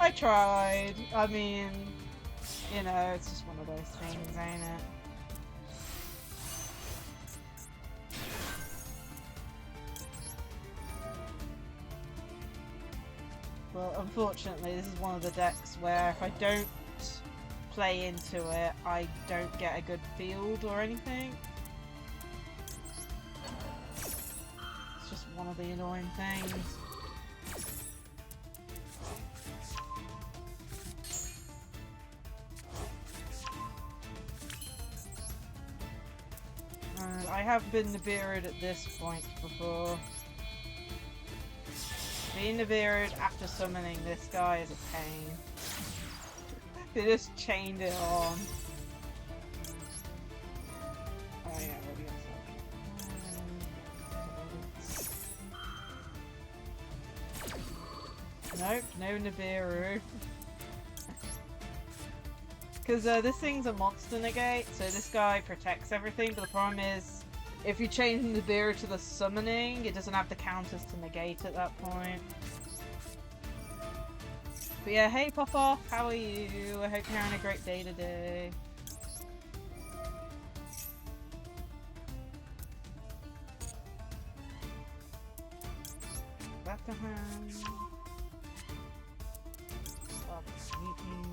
I tried. I mean, you know, it's just one of those things, ain't it? Well, unfortunately, this is one of the decks where if I don't play into it, I don't get a good field or anything. It's just one of the annoying things. I have been Nibiru'd at this point before. Being Nibiru'd after summoning this guy is a pain. They just chained it on. Oh yeah, we'll get that. Nope, no Nibiru. Because this thing's a monster negate, so this guy protects everything, but the problem is, if you change Nibiru to the summoning, it doesn't have the counters to negate at that point. But yeah, hey Pop-Off, how are you? I hope you're having a great day today. Back to hand. Stop sleeping.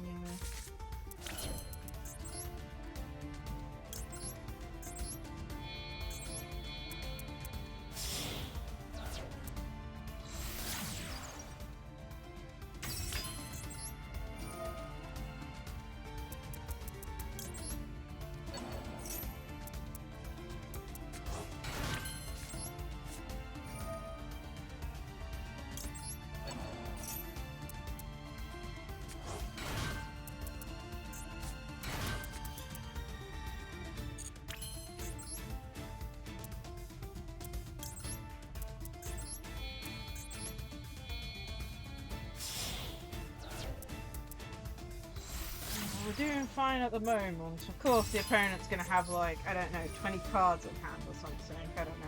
We're doing fine at the moment. Of course, the opponent's going to have, like, I don't know, 20 cards in hand or something. I don't know.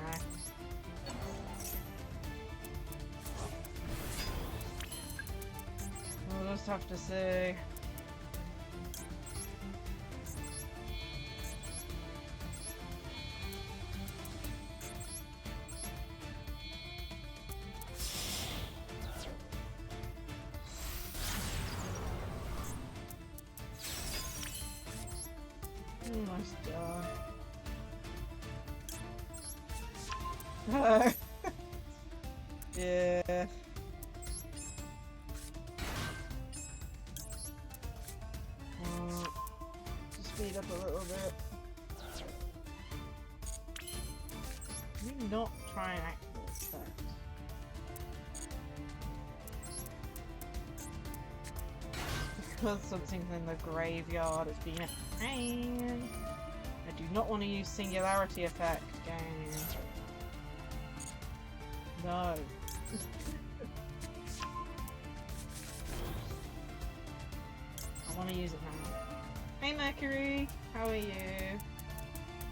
We'll just have to see. Almost done. Yeah. Just speed up a little bit. Maybe not try and activate that. Because something's in the graveyard, it's been a pain. I do not want to use Singularity Effect, game. No. I want to use it now. Hey Mercury, how are you?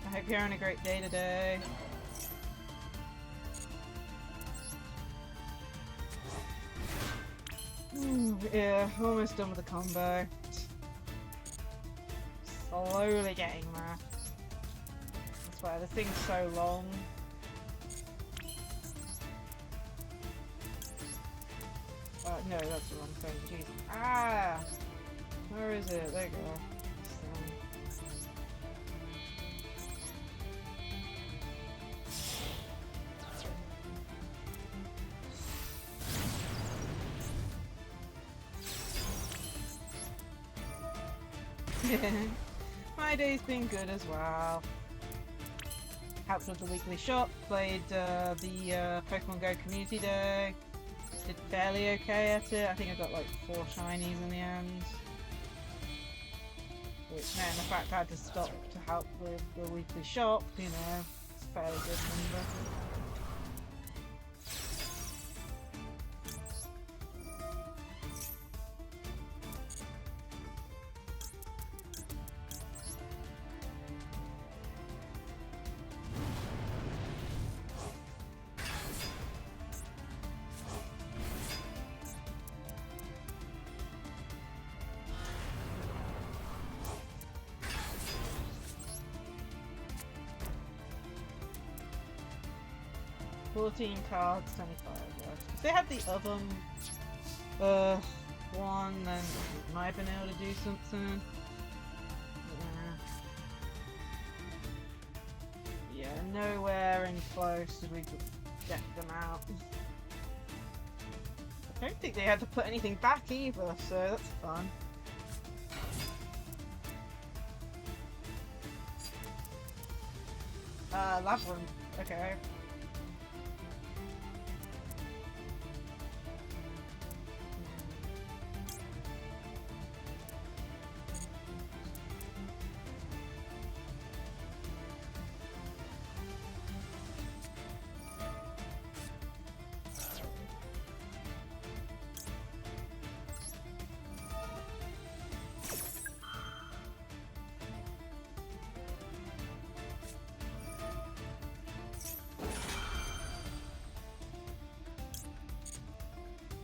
I hope you're having a great day today. Yeah, almost done with the combo. Slowly getting there. I swear, this thing's so long. No, that's the wrong thing. Jeez. Ah! Where is it? There you go. My day's been good as well. helped with the weekly shop, played the Pokemon Go Community Day, did fairly okay at it. I think I got like 4 shinies in the end. Which meant the fact I had to stop to help with the weekly shop, you know, it's a fairly good number. 14 cards, 25 left. If they had the other one, then we might have been able to do something. Yeah, nowhere any close did we get them out. I don't think they had to put anything back either, so that's fun. Labyrinth, okay.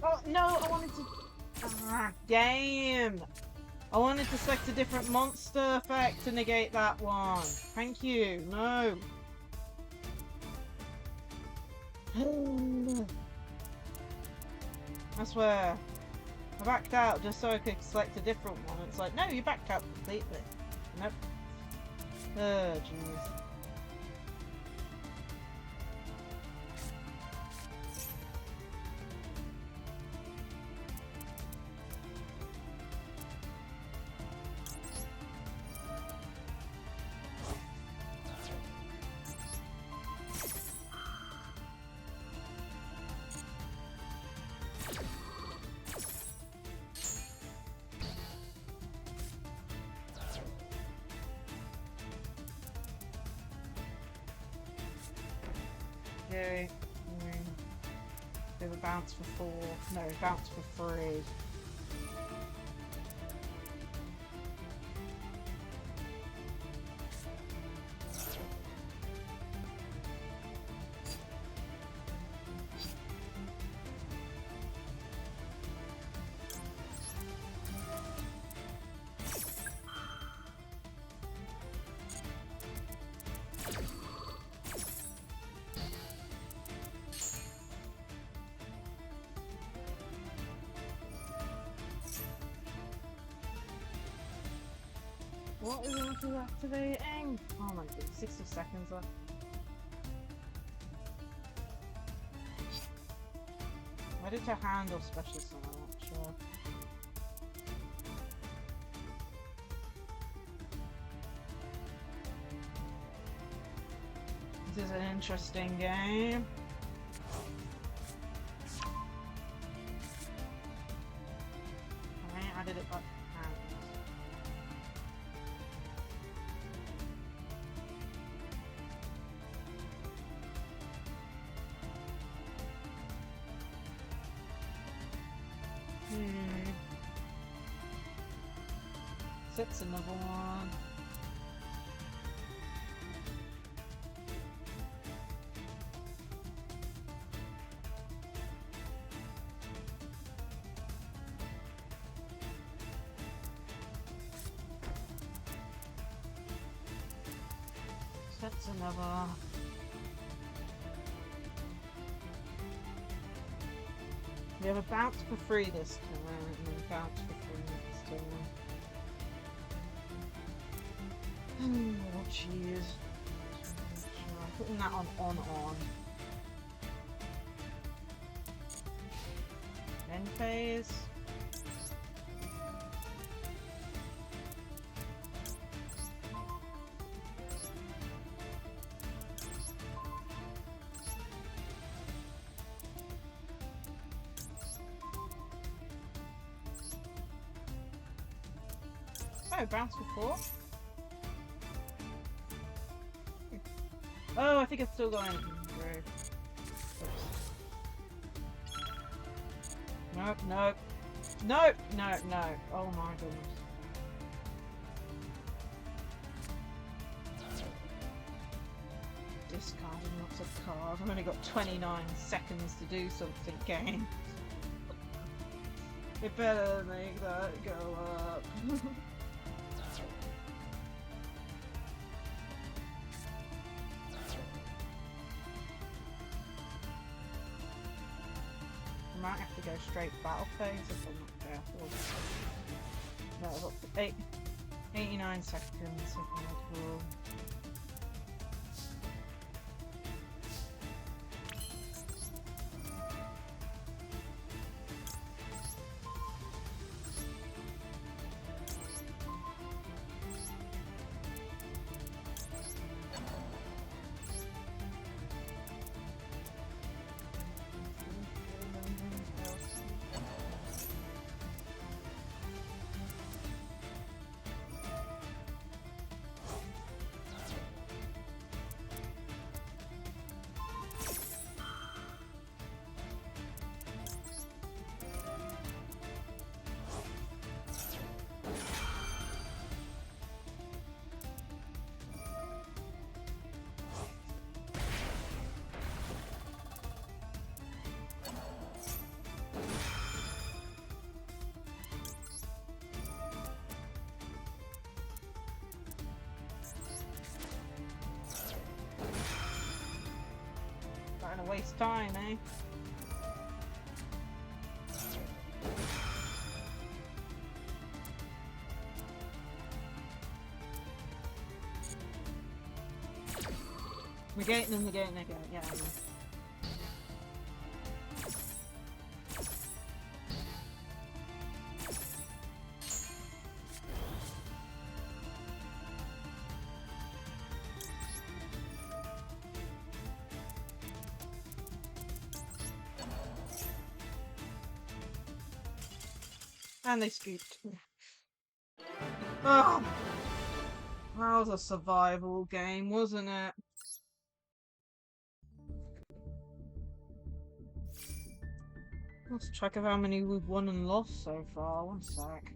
Oh, no, I wanted to... Ah, damn! I wanted to select a different monster effect to negate that one. Thank you. No. I swear. I backed out just so I could select a different one. It's like, no, you backed out completely. Nope. Oh, jeez. Okay. They have a bounce for 4. No, bounce for 3. What is it to activating? Oh my god, 60 seconds left. Why did I handle special summon? I'm not sure. This is an interesting game. I added it back. That's another one. That's another. We have a bounce for free this time, and then bounce for free next time. Oh, jeez. I'm putting that on. End phase. Oh, bounce before? Oh, I think it's still going through. Nope, nope. Nope! No, no. Oh my goodness. Discarded lots of cards. I've only got 29 seconds to do something, game. It better make that go up. I might have to go straight battle phase if I'm not careful. No, I've got 89 seconds if I'm not cool. Starting to waste time, eh? Negating and negating again, yeah. And they scooped. Oh, that was a survival game, wasn't it? Let's check of how many we've won and lost so far. One sec.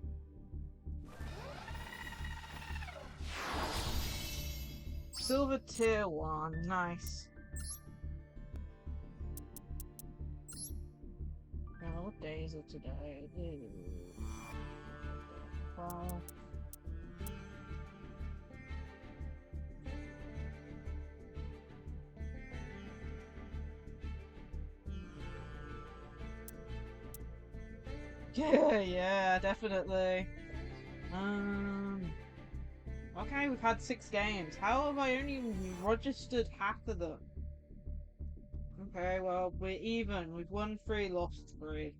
Silver tier 1, nice. Now, what day is it today? Well, yeah, definitely. Okay, we've had 6 games. How have I only registered half of them? Okay, well, we're even. We've won 3, lost 3.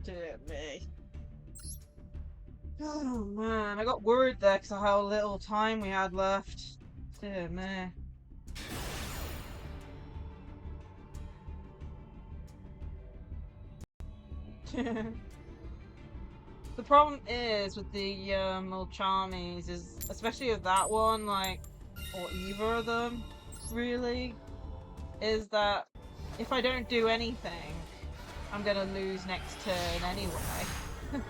Dear me. Oh man, I got worried there because of how little time we had left. Dear me. The problem is with the little charmies is, especially with that one, like, or either of them, really, is that if I don't do anything, I'm gonna lose next turn anyway.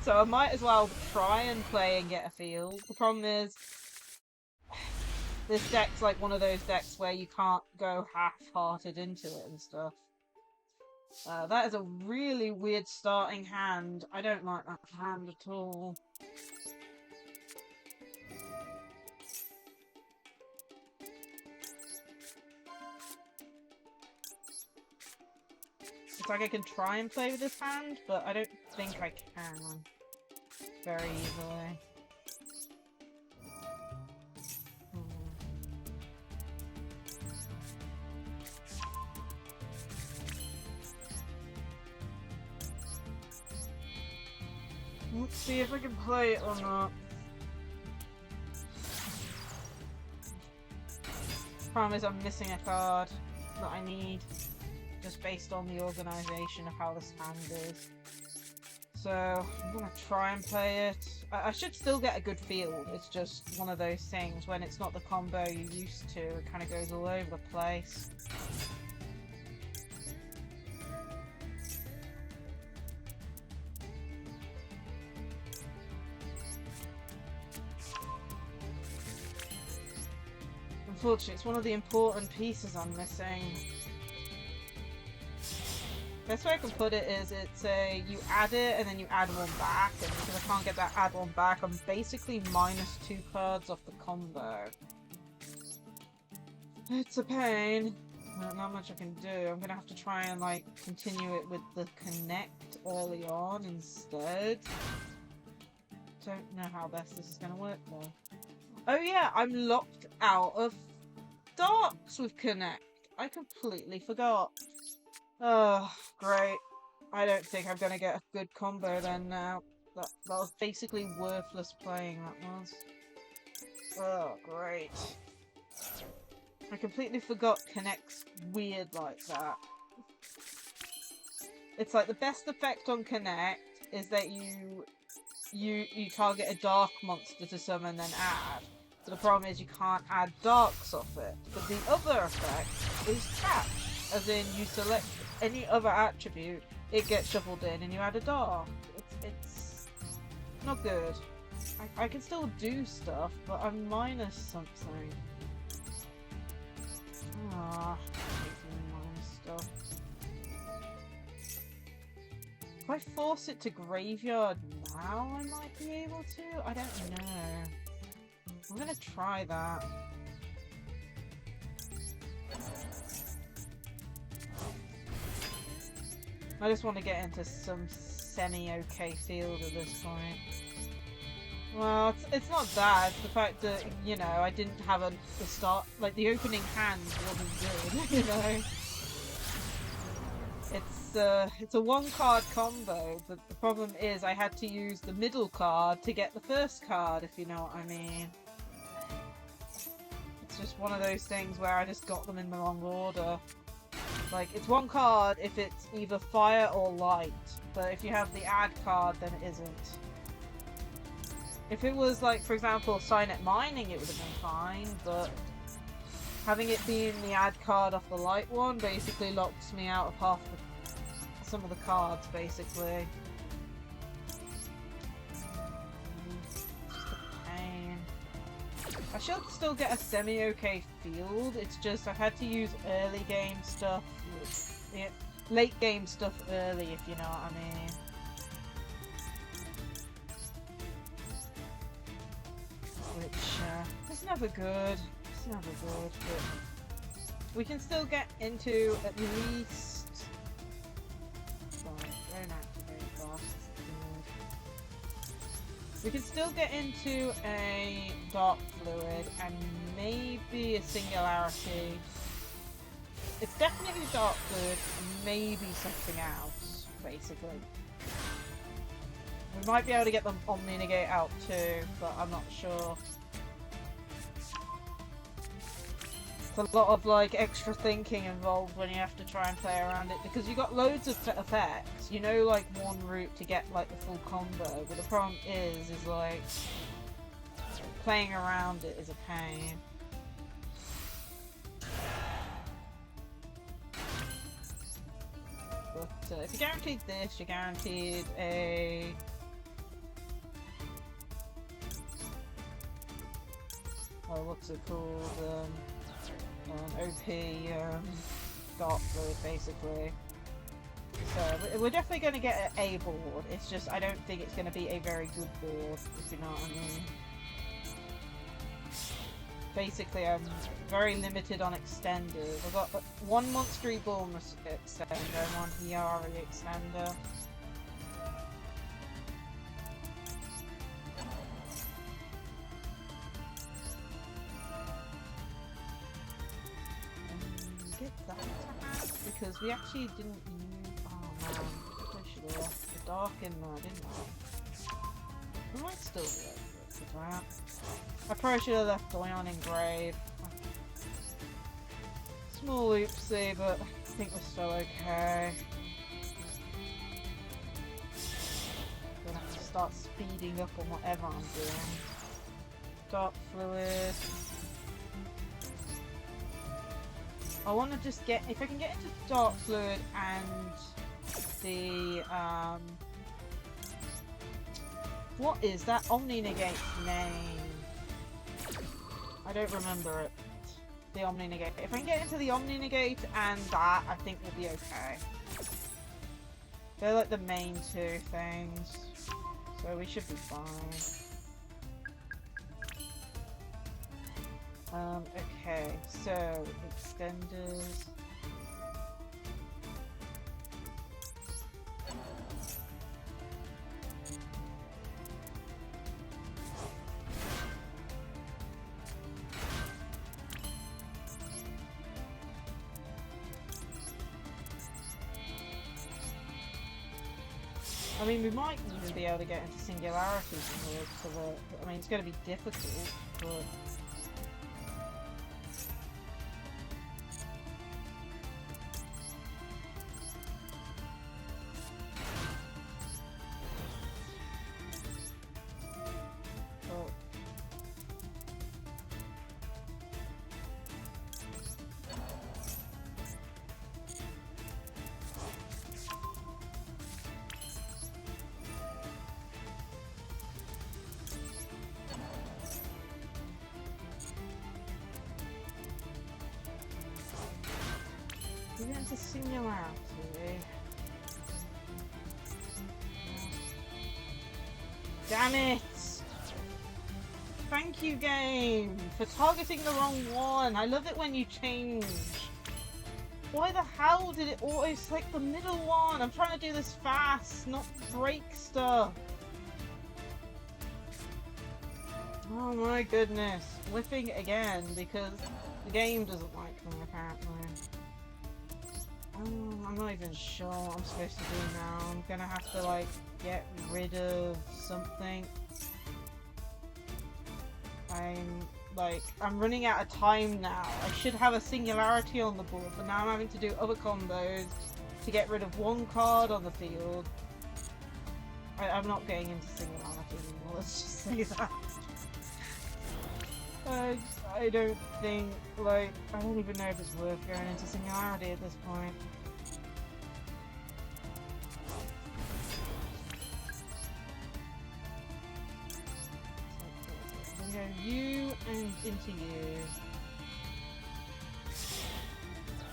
So I might as well try and play and get a feel. The problem is, this deck's like one of those decks where you can't go half-hearted into it and stuff. That is a really weird starting hand. I don't like that hand at all. It's like I can try and play with this hand, but I don't think I can very easily. Let's see if I can play it or not. Problem is I'm missing a card that I need. just based on the organisation of how this hand is. So, I'm gonna try and play it. I should still get a good feel. It's just one of those things, when it's not the combo you're used to, it kind of goes all over the place. Unfortunately, it's one of the important pieces I'm missing. Best way I can put it is, it's a, you add it and then you add one back, and because I can't get that add one back, I'm basically minus 2 cards off the combo. It's a pain. Not much I can do. I'm gonna have to try and like continue it with the connect early on instead. Don't know how best this is gonna work though. Oh yeah, I'm locked out of darks with connect. I completely forgot. Oh, great. I don't think I'm gonna get a good combo then now. That was basically worthless playing, that was. Oh, great. I completely forgot Connect's weird like that. It's like the best effect on Connect is that you target a dark monster to summon then add. But the problem is you can't add darks off it. But the other effect is catch. As in, you select any other attribute, it gets shuffled in and you add a dark. It's not good. I can still do stuff, but I'm minus something. Ah, minus stuff. If I force it to graveyard now, I might be able to? I don't know. I'm gonna try that. I just want to get into some semi-okay field at this point. Well, it's not that. It's the fact that, you know, I didn't have the start... Like, the opening hand wasn't good, you know? It's a one-card combo, but the problem is I had to use the middle card to get the first card, if you know what I mean. It's just one of those things where I just got them in the wrong order. Like, it's one card if it's either fire or light, but if you have the add card, then it isn't. If it was, like, for example, Signet Mining, it would have been fine, but having it being the add card off the light one basically locks me out of some of the cards, basically. Just a pain. I should still get a semi-okay field, it's just I've had to use early game stuff, late game stuff early, if you know what I mean. Which, is never good. It's never good, but we can still get into at least... Sorry, don't activate fast. We can still get into a Dark Fluid and maybe a Singularity. It's definitely Dark Fluid and maybe something else, basically. We might be able to get the Omni Negate out too, but I'm not sure. It's a lot of like extra thinking involved when you have to try and play around it, because you got loads of effects. You know, like one route to get like the full combo, but the problem is like playing around it is a pain. But if you're guaranteed this, you're guaranteed a... Oh, what's it called? OP Dark Fluid, basically. So we're definitely going to get an A board. It's just I don't think it's going to be a very good board, if you know what I mean. Basically, I'm very limited on extenders. I've got one Monstery Bull extender and one Hiyari extender. Get that to hack, because we actually didn't use... Oh man, I should have left the dark in there, didn't I? I might still be able to for that. I probably should have left Doyon engraved. Small oopsie, but think we're still okay. Gonna have to start speeding up on whatever I'm doing. Dark fluid. I want to just get, if I can get into dark fluid and the what is that Omni Negate's name? I don't remember it. The Omni Negate. If I can get into the Omni Negate and that, I think we'll be okay. They're like the main two things, so we should be fine. Okay, so extenders. I mean, we might even be able to get into singularities in order to work. I mean, it's going to be difficult, but... Into singularity. Damn it! Thank you, game, for targeting the wrong one. I love it when you change. Why the hell did it always select the middle one? I'm trying to do this fast, not break stuff. Oh my goodness. Whipping again because the game doesn't like me apparently. I'm not even sure what I'm supposed to do now. I'm gonna have to like get rid of something. I'm running out of time now. I should have a singularity on the board, but now I'm having to do other combos to get rid of one card on the field. I'm not getting into singularity anymore, let's just say that. I don't think, like, I don't even know if it's worth going into singularity at this point. I'm going to go you and into you. This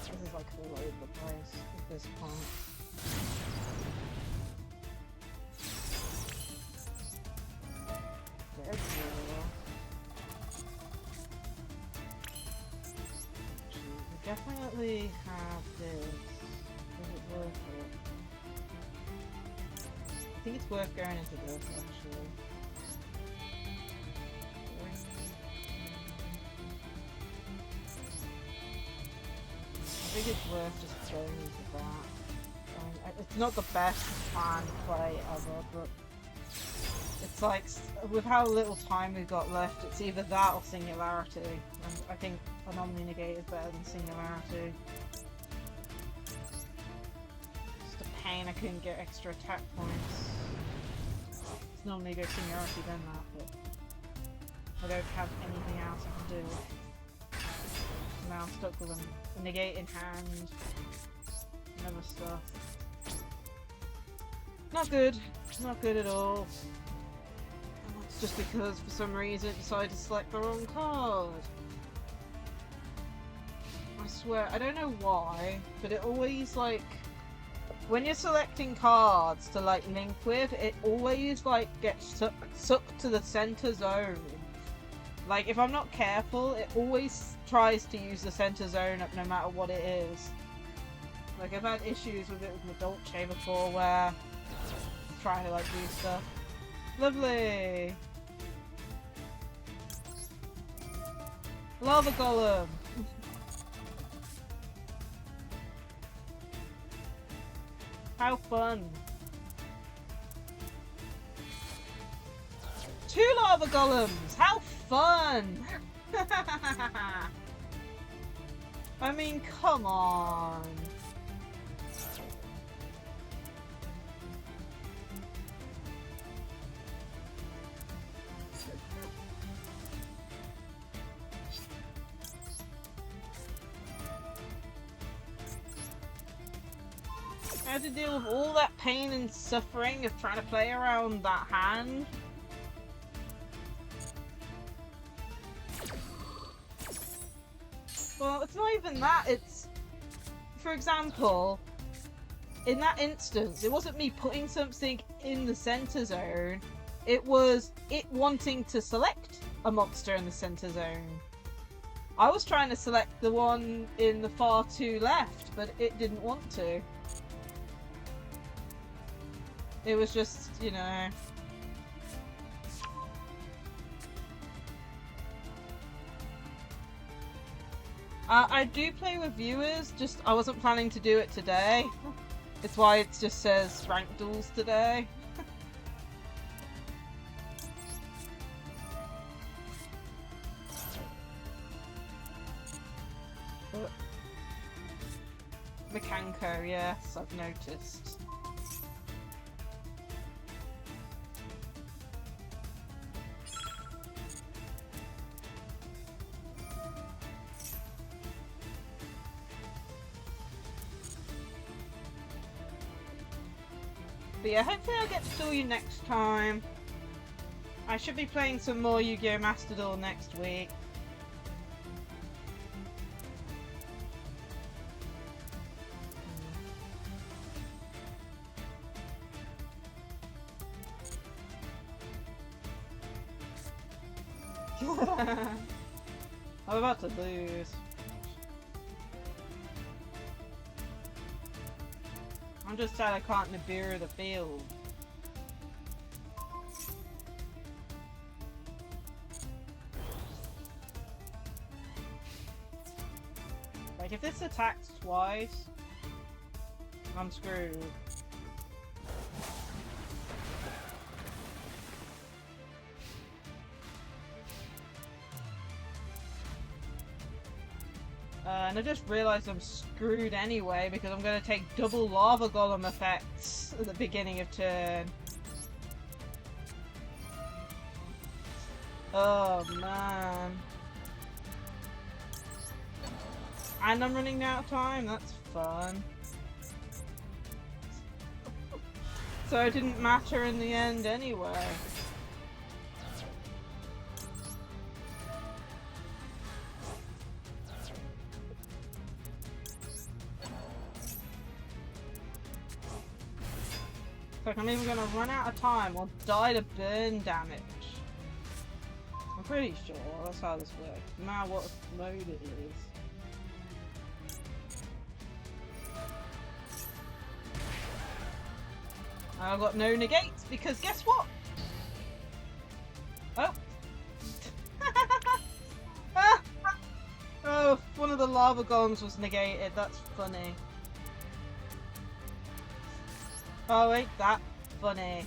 is like all over the place at this point. There we go. Definitely have this. Is it worth it? I think it's worth going into this actually. I think it's worth just going into that. It's not the best plan play ever, but it's like, with how little time we've got left, it's either that or singularity. And I think an Omni Negate is better than singularity. Just a pain I couldn't get extra attack points. It's normally go singularity then that, but I don't have anything else I can do. So now I'm stuck with a negate in hand and other stuff. Not good. Not good at all. It's just because for some reason it decided to select the wrong card. I swear, I don't know why, but it always, like, when you're selecting cards to, like, link with, it always, like, gets sucked to the center zone. Like, if I'm not careful, it always tries to use the center zone up no matter what it is. Like, I've had issues with it with my Dolce before where I'm trying to, like, do stuff. Lovely! Lava Golem! How fun! 2 Lava Golems! How fun! I mean, come on! I had to deal with all that pain and suffering of trying to play around that hand. Well, it's not even that, it's... For example, in that instance, it wasn't me putting something in the center zone, it was it wanting to select a monster in the center zone. I was trying to select the one in the far to left, but it didn't want to. It was just, you know... I do play with viewers, just I wasn't planning to do it today. It's why it just says ranked duels today. Mekanko, yes, I've noticed. But yeah, hopefully I'll get to duel you next time. I should be playing some more Yu-Gi-Oh Master Duel next week. I'm about to lose. I'm just sad I can't Nibiru the field. Like, if this attacks twice, I'm screwed. And I just realised I'm screwed anyway because I'm going to take double lava golem effects at the beginning of turn. Oh man. And I'm running out of time, that's fun. So it didn't matter in the end anyway. Like, I'm either gonna run out of time or die to burn damage. I'm pretty sure that's how this works, no matter what mode it is. I've got no negates because guess what? Oh! Oh, one of the lava golems was negated, that's funny. Oh, ain't that funny.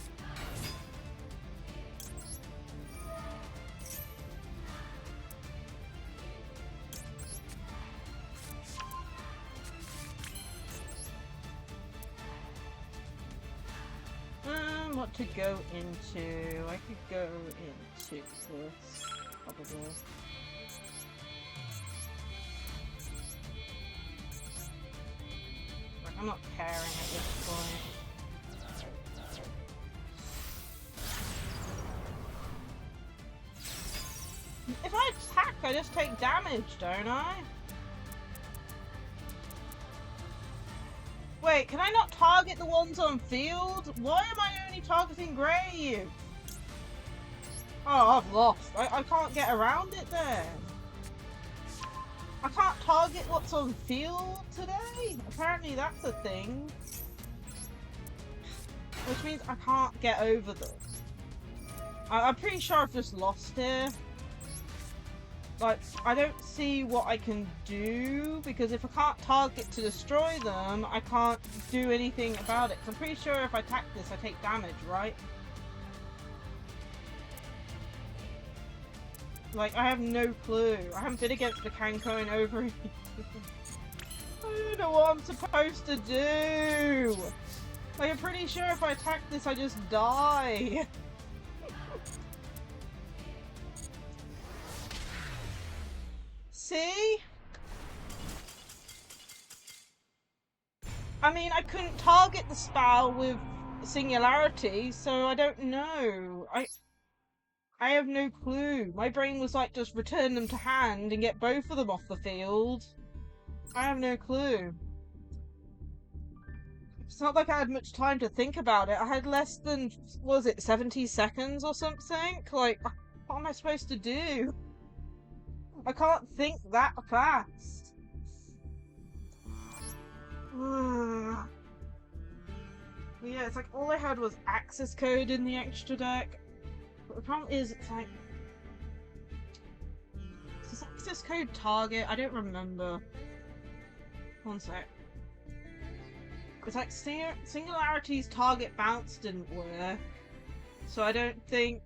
What to go into? I could go into this, probably. I'm not caring at this point. If I attack, I just take damage, don't I? Wait, can I not target the ones on field? Why am I only targeting Grey? Oh, I've lost. I can't get around it then. I can't target what's on field today? Apparently that's a thing. Which means I can't get over them. I'm pretty sure I've just lost here. Like, I don't see what I can do, because if I can't target to destroy them, I can't do anything about it. 'Cause I'm pretty sure if I attack this, I take damage, right? Like, I have no clue. I haven't been against the Kanko in over a year. I don't know what I'm supposed to do! Like, I'm pretty sure if I attack this, I just die. See? I mean, I couldn't target the spell with Singularity, so I don't know. I have no clue. My brain was like, just return them to hand and get both of them off the field. I have no clue. It's not like I had much time to think about it. I had less than, what was it, 70 seconds or something? Like, what am I supposed to do? I can't think that fast. Yeah, it's like all I had was access code in the extra deck. But the problem is, it's like, does access code target? I don't remember. One sec. It's like Singularity's target bounce didn't work, so I don't think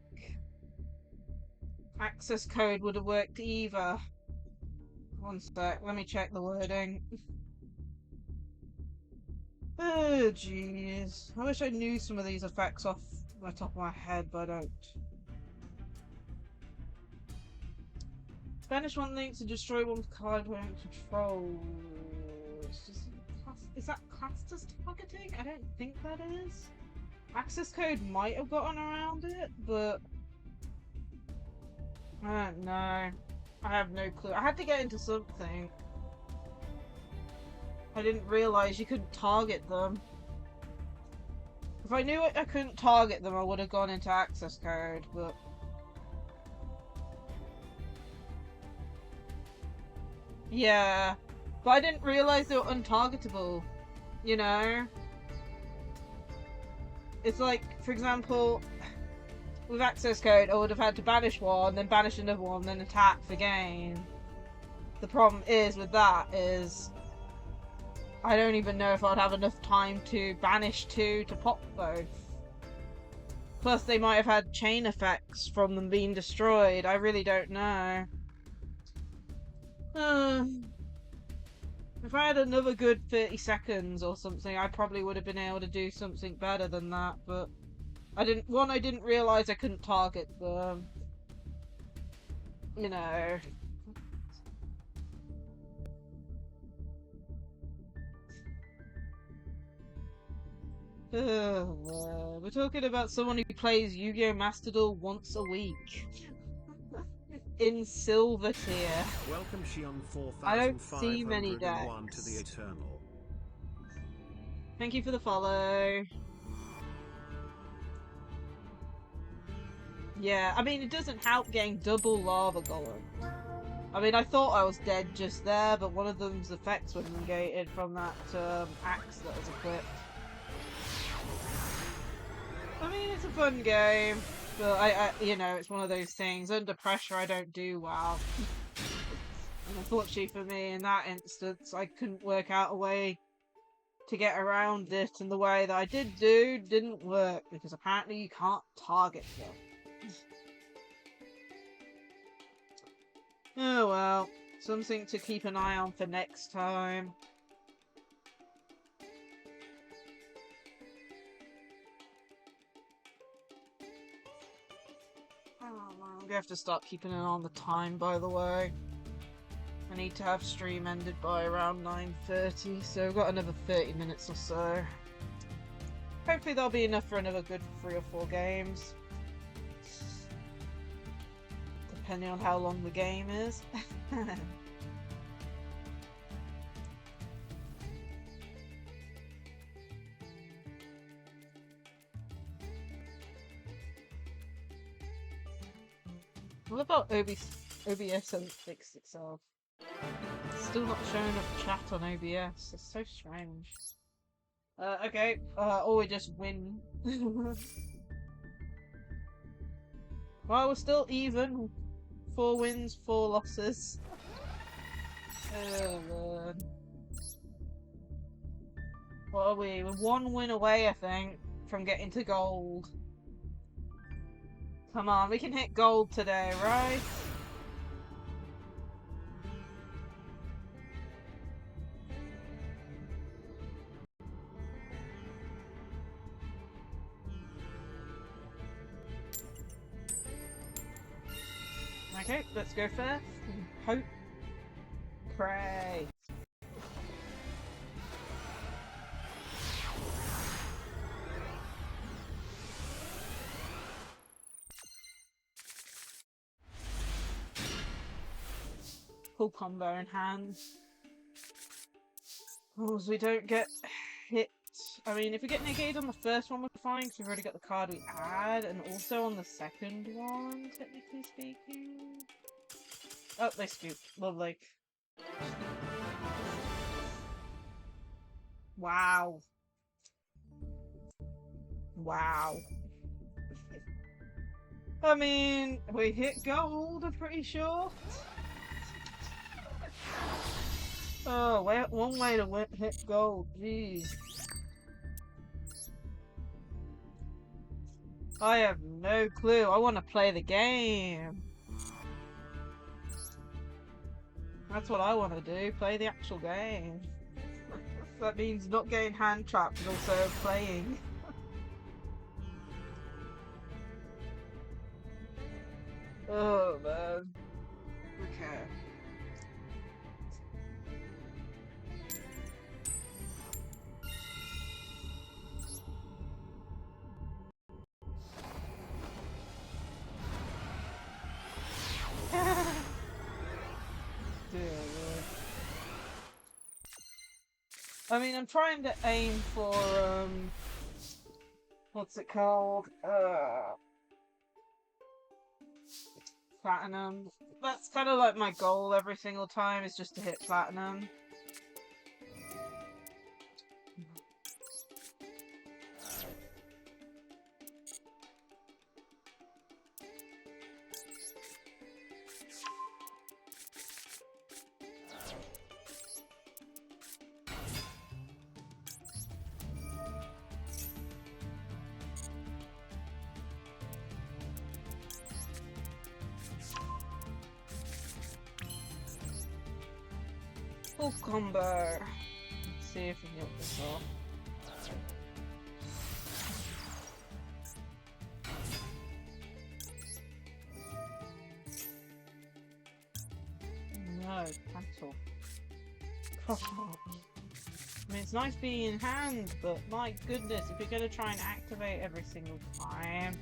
access code would have worked either. One sec, let me check the wording. Oh jeez, I wish I knew some of these effects off the top of my head, but I don't. Banish one link to destroy one card when it controls. Is that classed as targeting? I don't think that is. Access code might have gotten around it, but I don't know. I have no clue. I had to get into something. I didn't realise you couldn't target them. If I knew I couldn't target them, I would have gone into access code, but... Yeah. But I didn't realise they were untargetable, you know? It's like, for example, with access code, I would have had to banish one, then banish another one, then attack for gain. The problem is with that is I don't even know if I'd have enough time to banish two to pop both. Plus, they might have had chain effects from them being destroyed. I really don't know. If I had another good 30 seconds or something, I probably would have been able to do something better than that, but I didn't realise I couldn't target them. You know. We're talking about someone who plays Yu-Gi-Oh Master Duel once a week. In silver tier. Welcome Shion I don't see many 4501 decks. to the Eternal. Thank you for the follow. Yeah, I mean, it doesn't help getting double lava golem. I mean, I thought I was dead just there, but one of them's effects were negated from that axe that was equipped. I mean, it's a fun game, but you know, it's one of those things. Under pressure, I don't do well. And unfortunately for me, in that instance, I couldn't work out a way to get around it, and the way that I did do didn't work, because apparently you can't target them. Oh well, something to keep an eye on for next time. I'm gonna have to start keeping an eye on the time, by the way. I need to have stream ended by around 9:30, so we've got another 30 minutes or so. Hopefully there'll be enough for another good 3 or 4 games. Depending on how long the game is. What about OBS hasn't fixed itself? It's still not showing up chat on OBS. It's so strange. Okay. Or we just win. Well, we're still even. 4 wins, 4 losses. Oh Lord. What are we? We're 1 win away, I think, from getting to gold. Come on, we can hit gold today, right? Okay, let's go first. Hope. Pray. full combo in hand. As we don't get hit. I mean, if we get negated on the first one, we're fine, because we've already got the card we add, and also on the second one, technically speaking. Oh, they scoop. Lovely. Wow. Wow. I mean, we hit gold, I'm pretty sure. Oh, one way to hit gold, jeez. I have no clue. I want to play the game. That's what I want to do, play the actual game. That means not getting hand trapped, but also playing. Oh man. Okay. I mean, I'm trying to aim for, what's it called? Platinum. That's kind of like my goal every single time, is just to hit platinum. Full combo. Let's see if we can get this off. No, cancel. Cross out. I mean, it's nice being in hand, but my goodness, if you're going to try and activate every single time,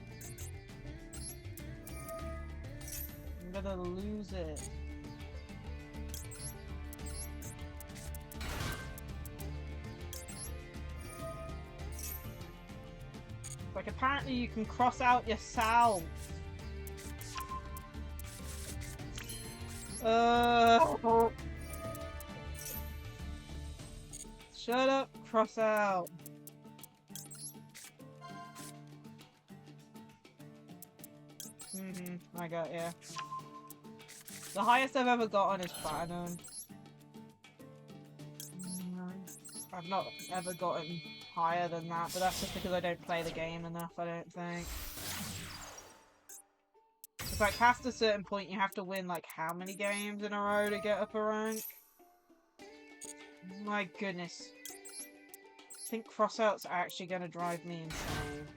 I'm gonna lose it. Like, apparently you can cross out yourself. Shut up, cross out. I got, yeah. The highest I've ever gotten is platinum. I've not ever gotten higher than that, but that's just because I don't play the game enough, I don't think. It's like, past a certain point you have to win like how many games in a row to get up a rank? My goodness. I think crossout's actually gonna drive me insane.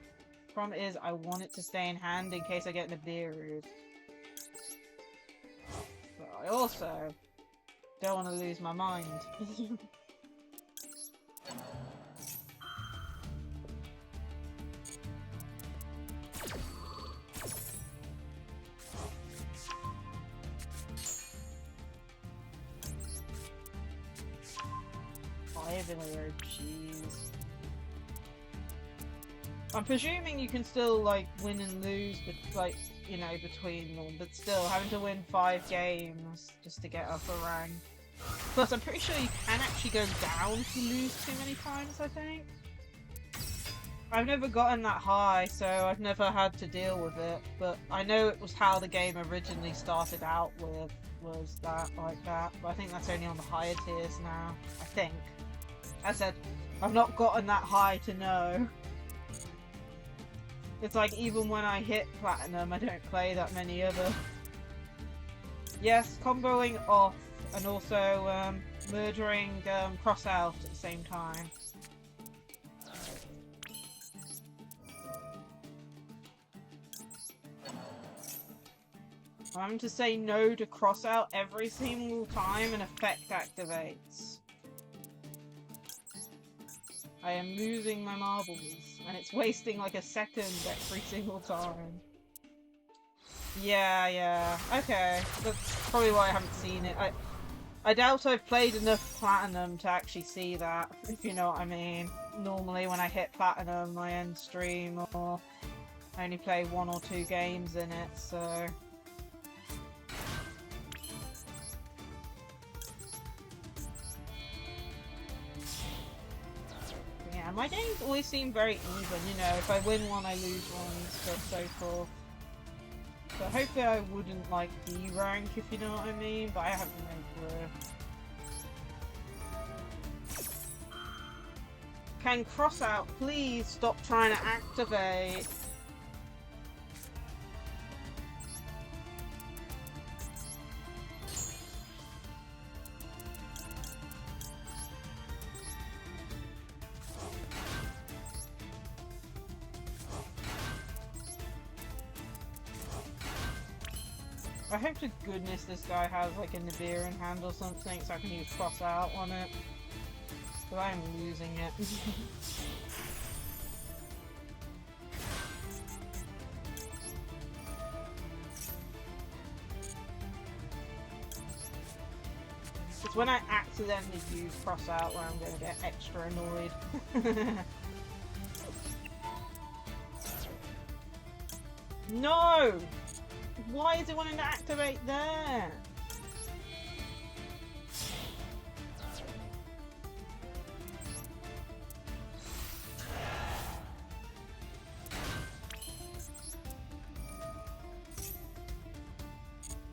Problem is, I want it to stay in hand in case I get in a beard. But I also don't want to lose my mind. Jeez. I'm presuming you can still, like, win and lose, but, like, you know, between them, but still, having to win 5 games just to get up a rank. Plus, I'm pretty sure you can actually go down if you lose too many times, I think. I've never gotten that high, so I've never had to deal with it, but I know it was how the game originally started out with, was that, like that, but I think that's only on the higher tiers now, I think. As I said, I've not gotten that high to know. It's like, even when I hit platinum, I don't play that many other. Yes, comboing off, and also murdering cross out at the same time. I'm having to say no to cross out every single time an effect activates. I am losing my marbles, and it's wasting like a second every single time. Yeah, okay. That's probably why I haven't seen it. I doubt I've played enough Platinum to actually see that, if you know what I mean. Normally when I hit Platinum, I end stream, or I only play 1 or 2 games in it, so... Yeah, my games always seem very even, you know, if I win one, I lose one, so forth. So hopefully I wouldn't, like, D-rank, if you know what I mean, but I have no clue. Can Crossout please stop trying to activate? I hope to goodness this guy has like a Nibiru in hand or something so I can use Crossout on it. But I'm losing it. It's when I accidentally use Crossout where I'm going to get extra annoyed. No! Why is it wanting to activate there?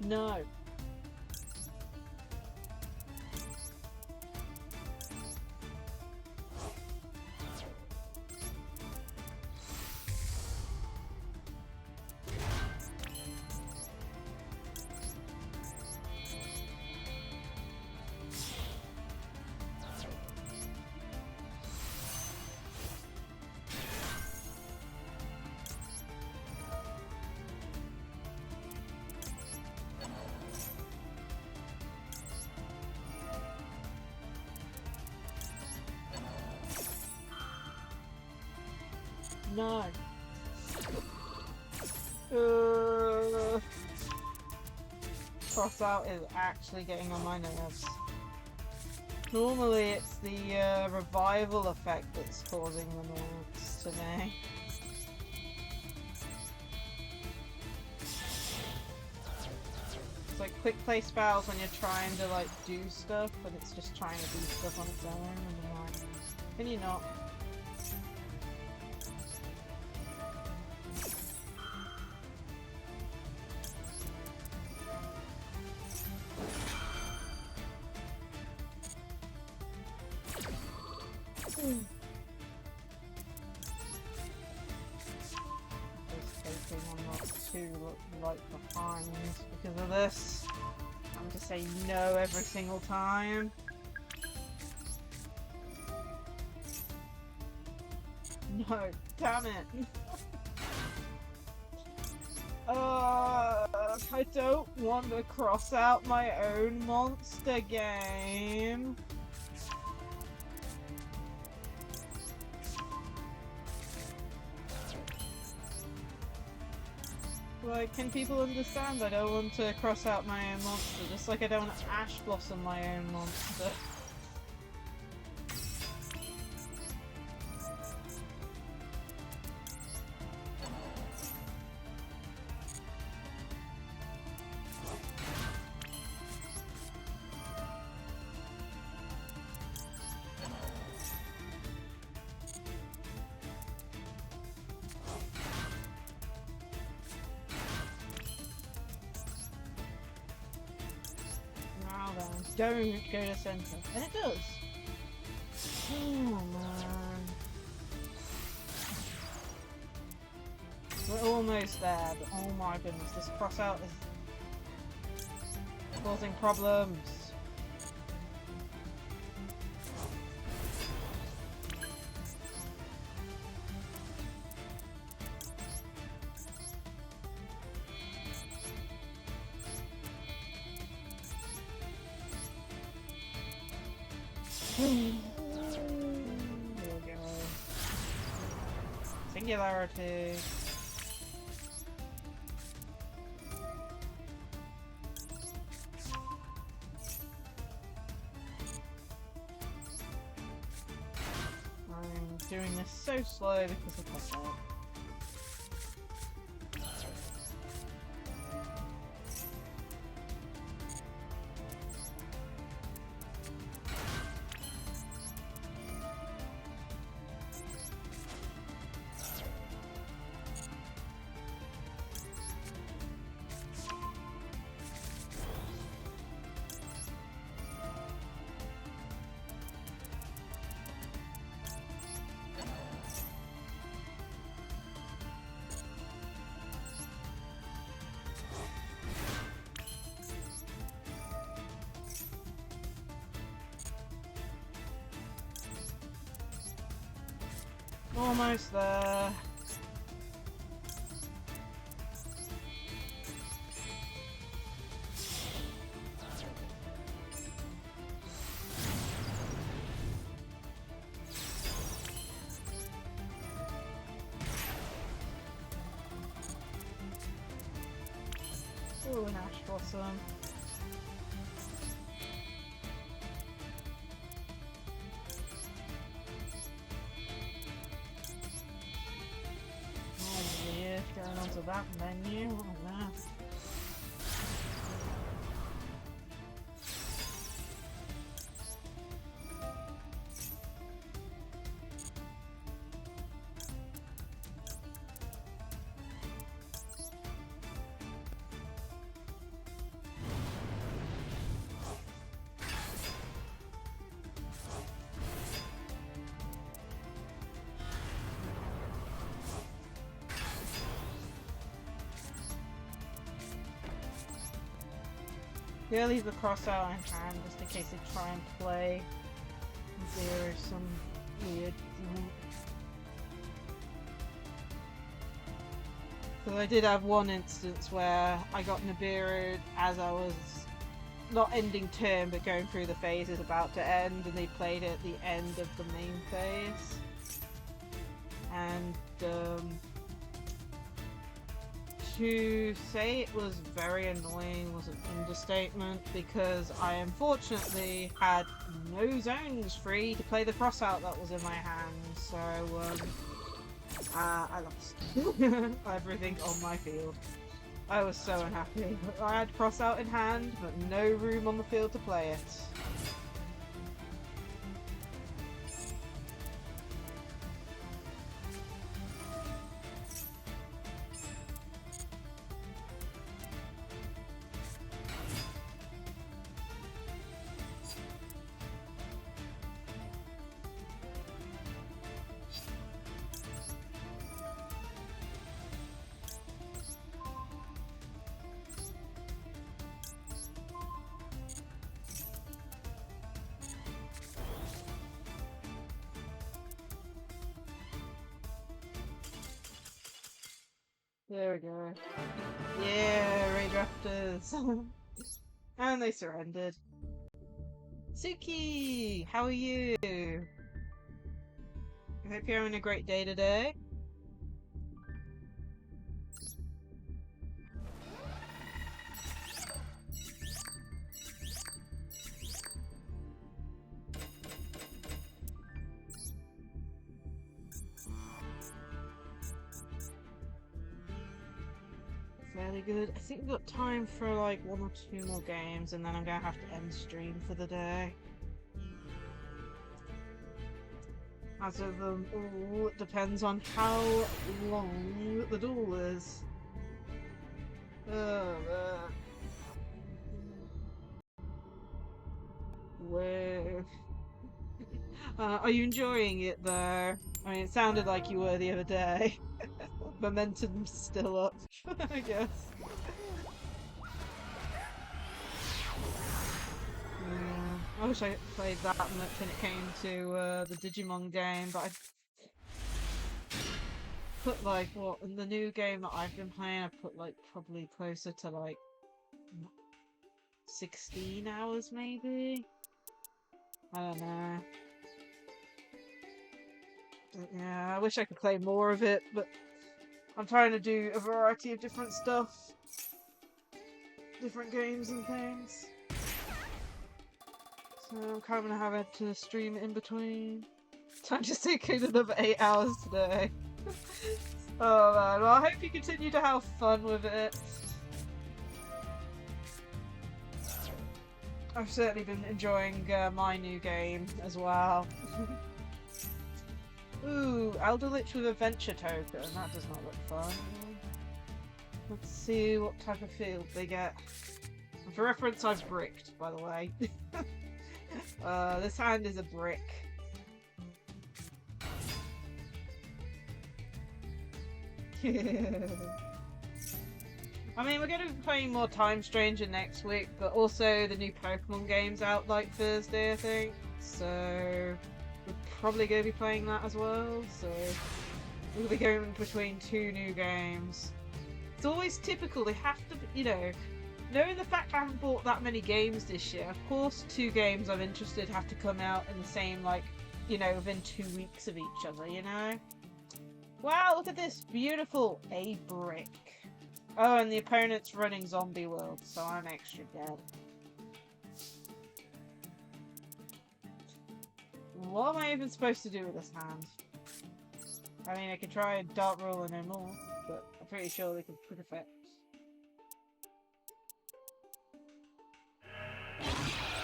No. No. Crossout is actually getting on my nerves. Normally it's the revival effect that's causing annoyance today. It's like quick play spells when you're trying to like do stuff, but it's just trying to do stuff on its own, and I'm like, can you not? Behind because of this. I'm just saying no every single time. No, damn it. I don't want to cross out my own monster game. Like, can people understand I don't want to cross out my own monster, just like I don't want to Ash Blossom my own monster. Don't go to center. And it does. Oh man. We're almost there, but oh my goodness, this crossout is causing problems. Singularity. doing this so slow because of my job. Almost there. Ooh, an ash blossom. Going on to that menu. Oh, no. Yeah, leave the cross out in hand just in case they try and play zero some weird Because I did have one instance where I got Nibiru as I was not ending turn but going through the phases about to end, and they played it at the end of the main phase. And to say it was very annoying was an understatement, because I unfortunately had no zones free to play the crossout that was in my hand, so I lost everything on my field. I was so unhappy. I had crossout in hand, but no room on the field to play it. There we go. Yeah, Raydrafters! And they surrendered. Suki! How are you? I hope you're having a great day today. Fairly good. I think we've got time for like 1 or 2 more games, and then I'm gonna have to end stream for the day. As of them all, it depends on how long the duel is. Where? Are you enjoying it though? I mean, it sounded like you were the other day. Momentum's still up, I guess. Yeah, I wish I played that much when it came to the Digimon game, but I put like, what, in the new game that I've been playing, I put like probably closer to like 16 hours maybe? I don't know. Yeah, I wish I could play more of it, but I'm trying to do a variety of different stuff. Different games and things. So I'm kind of having to stream in between. Time to stay clean another 8 hours today. Oh man, well I hope you continue to have fun with it. I've certainly been enjoying my new game as well. Ooh, Elderlich with Adventure Token. That does not look fun. Let's see what type of field they get. And for reference, I've bricked, by the way. This hand is a brick. I mean, we're going to be playing more Time Stranger next week, but also the new Pokemon game's out like Thursday, I think. So we're probably going to be playing that as well. So we'll be going between 2 new games. It's always typical, they have to, you know, knowing the fact I haven't bought that many games this year, of course 2 games I'm interested have to come out in the same, like, you know, within 2 weeks of each other, you know? Wow, look at this beautiful A brick. Oh, and the opponent's running Zombie World, so I'm extra dead. What am I even supposed to do with this hand? I mean, I could try a Dark Roll and no more, but I'm pretty sure they can quick effect.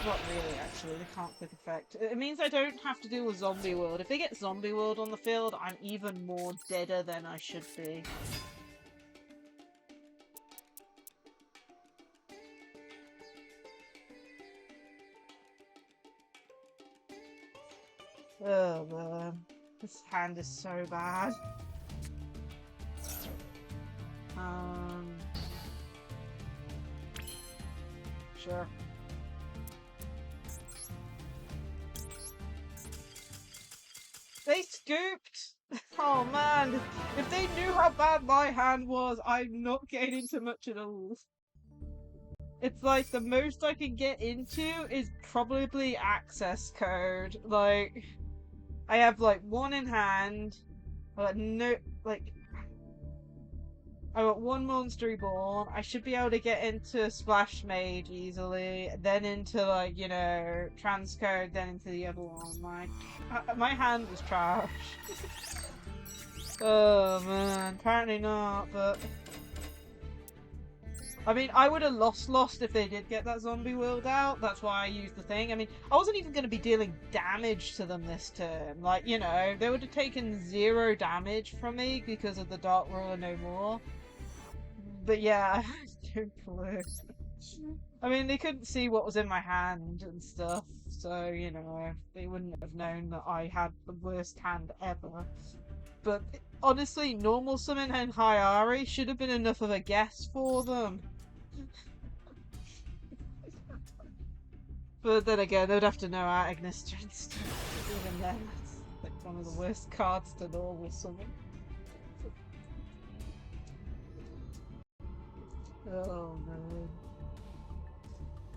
Not really, actually, they can't quick effect. It means I don't have to deal with Zombie World. If they get Zombie World on the field, I'm even more deader than I should be. Oh man, this hand is so bad. Sure. They scooped! Oh man, if they knew how bad my hand was, I'm not getting into much at all. It's like the most I can get into is probably access code. Like, I have like 1 in hand, but no, like, I got 1 Monster Reborn. I should be able to get into Splash Mage easily, then into, like, you know, Transcode, then into the other one. Like, my hand was trash. Oh man, apparently not, but I mean, I would have lost if they did get that Zombie World out. That's why I used the thing. I mean, I wasn't even going to be dealing damage to them this turn. Like, you know, they would have taken 0 damage from me because of the Dark Ruler no more. But yeah, don't clue. I mean, they couldn't see what was in my hand and stuff, so, you know, they wouldn't have known that I had the worst hand ever. But honestly, normal summon and Hyari should have been enough of a guess for them. But then again, they'd have to know our Ignister and stuff. Even then, that's like one of the worst cards to normal summon. Oh no.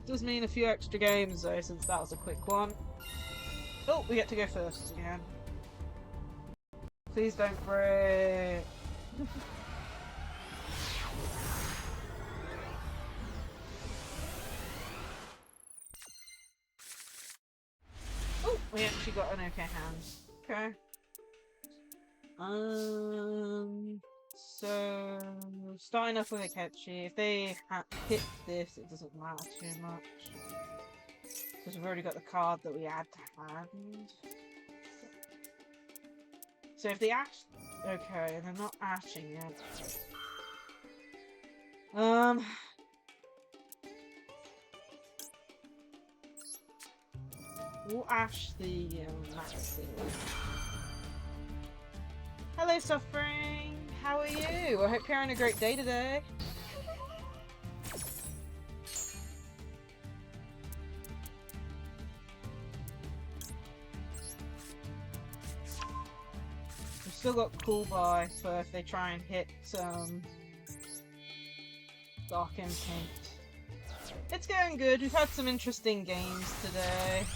Does mean a few extra games though, since that was a quick one. Oh, we get to go first again. Please don't break. Oh, we actually got an okay hand. Okay. So starting off with a catchy. If they hit this, it doesn't matter too much because we've already got the card that we add to hand. So if they ash, okay, they're not ashing yet. We'll ash the Maxi. Hello, Suffering. How are you? I hope you're having a great day today. We've still got Cool Buy for if they try and hit Dark Instinct. It's going good. We've had some interesting games today.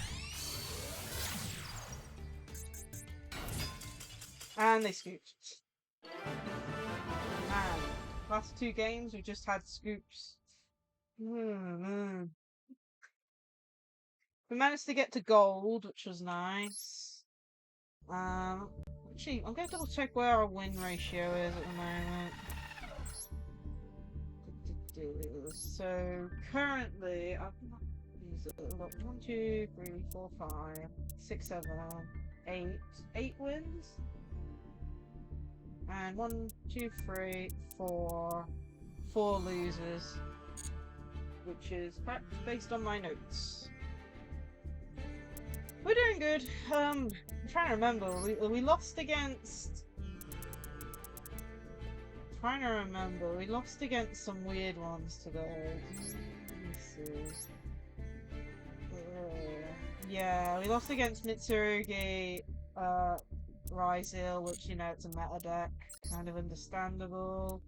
And they scooped. Man, last 2 games we just had scoops. We managed to get to gold, which was nice. Actually, I'm going to double check where our win ratio is at the moment. So currently, I've got 1, 2, 3, 4, 5, 6, 7, 8 wins, and 1, 2, 3, 4 losers, which is based on my notes. We're doing good. I'm trying to remember. We lost against. Trying to remember. We lost against some weird ones today. Let me see. Yeah, we lost against Mitsurugi, Ryzil, which, you know, it's a meta deck. Kind of understandable.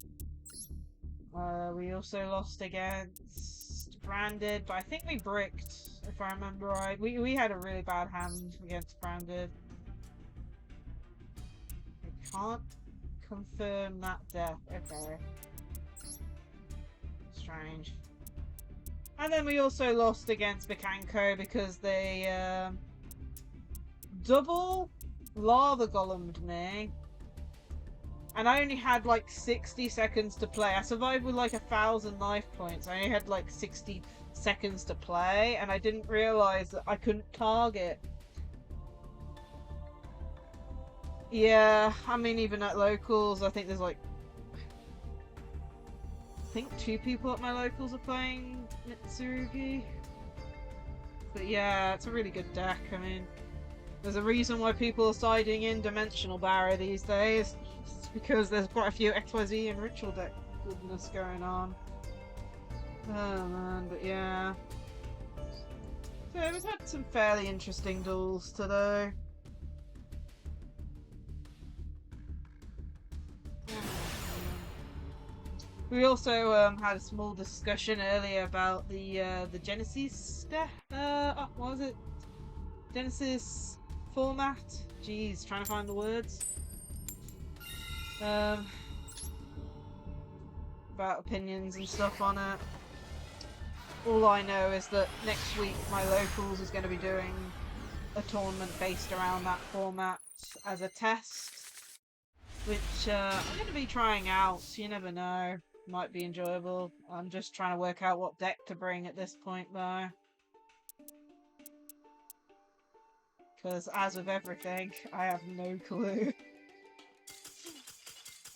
We also lost against Branded, but I think we bricked, if I remember right. We had a really bad hand against Branded. I can't confirm that death. Okay. Strange. And then we also lost against Bikanko because they double lava golemed me. And I only had like 60 seconds to play. I survived with like 1,000 life points. I only had like 60 seconds to play, and I didn't realize that I couldn't target. Yeah, I mean, even at locals, I think there's like... I think 2 people at my locals are playing Mitsurugi. But yeah, it's a really good deck. I mean, there's a reason why people are siding in Dimensional Barrier these days. It's because there's quite a few XYZ and Ritual deck goodness going on. Oh man, but yeah. So we've had some fairly interesting duels today. We also had a small discussion earlier about the Genesis deck. What was it? Genesis format. Jeez, trying to find the words. About opinions and stuff on it. All I know is that next week my locals is going to be doing a tournament based around that format as a test, which I'm going to be trying out. You never know. Might be enjoyable. I'm just trying to work out what deck to bring at this point, though. Because as with everything, I have no clue.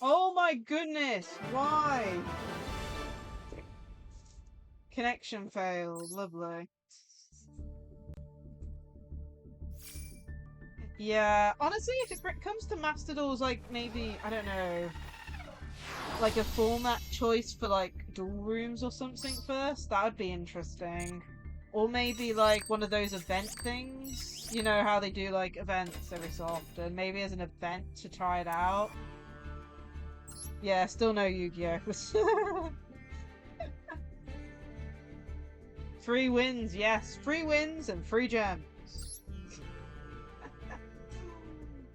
Oh my goodness! Why? Connection failed. Lovely. Yeah, honestly, if it comes to Master Duels, like, maybe, I don't know, like a format choice for, like, duel rooms or something first, that would be interesting. Or maybe, like, one of those event things. You know how they do, like, events every so often. Maybe as an event to try it out. Yeah, still no Yu-Gi-Oh! 3 wins, yes. 3 wins and 3 gems.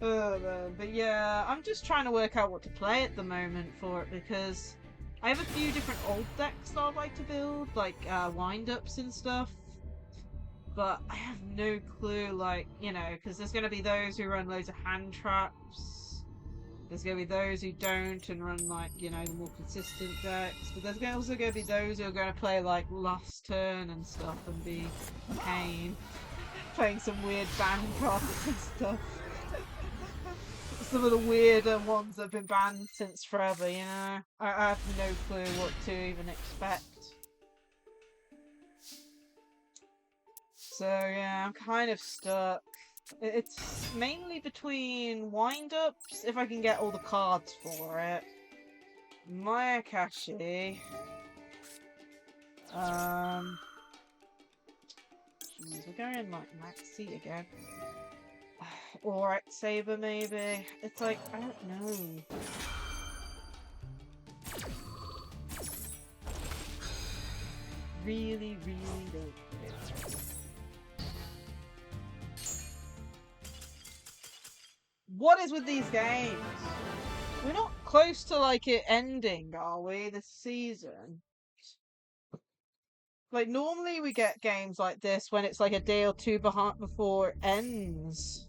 Oh, man. But yeah, I'm just trying to work out what to play at the moment for it, because I have a few different old decks that I'd like to build, like wind-ups and stuff. But I have no clue, like, you know, because there's going to be those who run loads of hand traps. There's going to be those who don't and run, like, you know, the more consistent decks. But there's also going to be those who are going to play, like, Last Turn and stuff and be a pain. Playing some weird banned cards and stuff. Some of the weirder ones that have been banned since forever, you know? I have no clue what to even expect. So yeah, I'm kind of stuck. It's mainly between wind-ups, if I can get all the cards for it. Mayakashi. Jeez, we're going like Maxi again. Or X-Saber maybe. It's like, I don't know. Really, really don't know. What is with these games? We're not close to like it ending, are we, this season? Like normally we get games like this when it's like a day or two behind before it ends.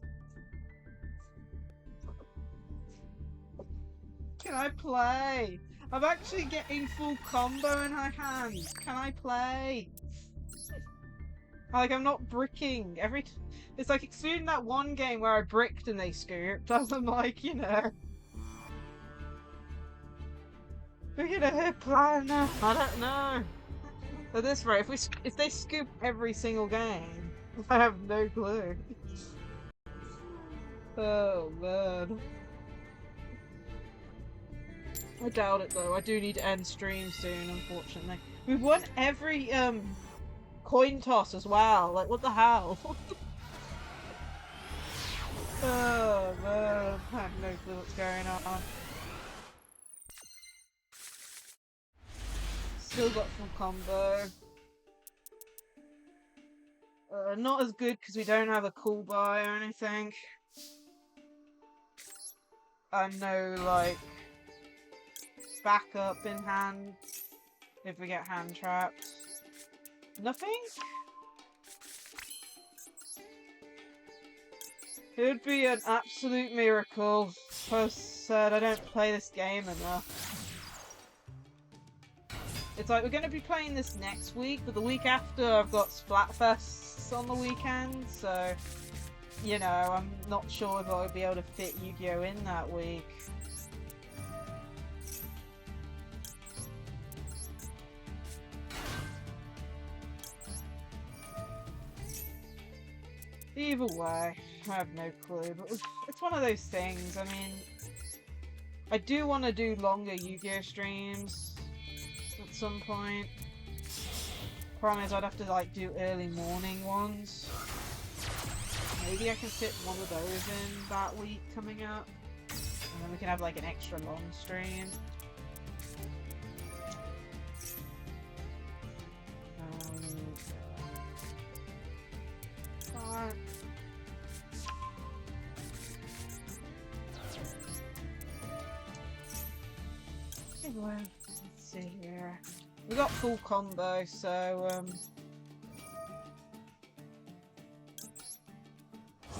Can I play? I'm actually getting full combo in my hands. Can I play? Like, I'm not bricking. It's like excluding that one game where I bricked and they scooped. I'm like, you know. We're gonna hit plan now. I don't know. At this rate, if they scoop every single game, I have no clue. Oh man. I doubt it though. I do need to end stream soon, unfortunately. We've won every coin toss as well. Like, what the hell? Oh man, I have no clue what's going on. Still got full combo. Not as good because we don't have a cool buy or anything. And no, like, backup in hand if we get hand trapped. Nothing? It would be an absolute miracle. Post said I don't play this game enough. It's like we're going to be playing this next week, but the week after I've got Splatfests on the weekend, so, you know, I'm not sure if I'll be able to fit Yu-Gi-Oh in that week. Either way, I have no clue, but it's one of those things. I mean, I do want to do longer Yu-Gi-Oh streams at some point. Problem is I'd have to like do early morning ones. Maybe I can fit one of those in that week coming up. And then we can have like an extra long stream. Let's see here. We got full combo, so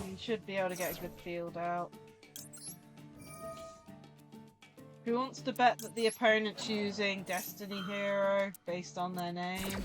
we should be able to get a good field out. Who wants to bet that the opponent's using Destiny Hero based on their name?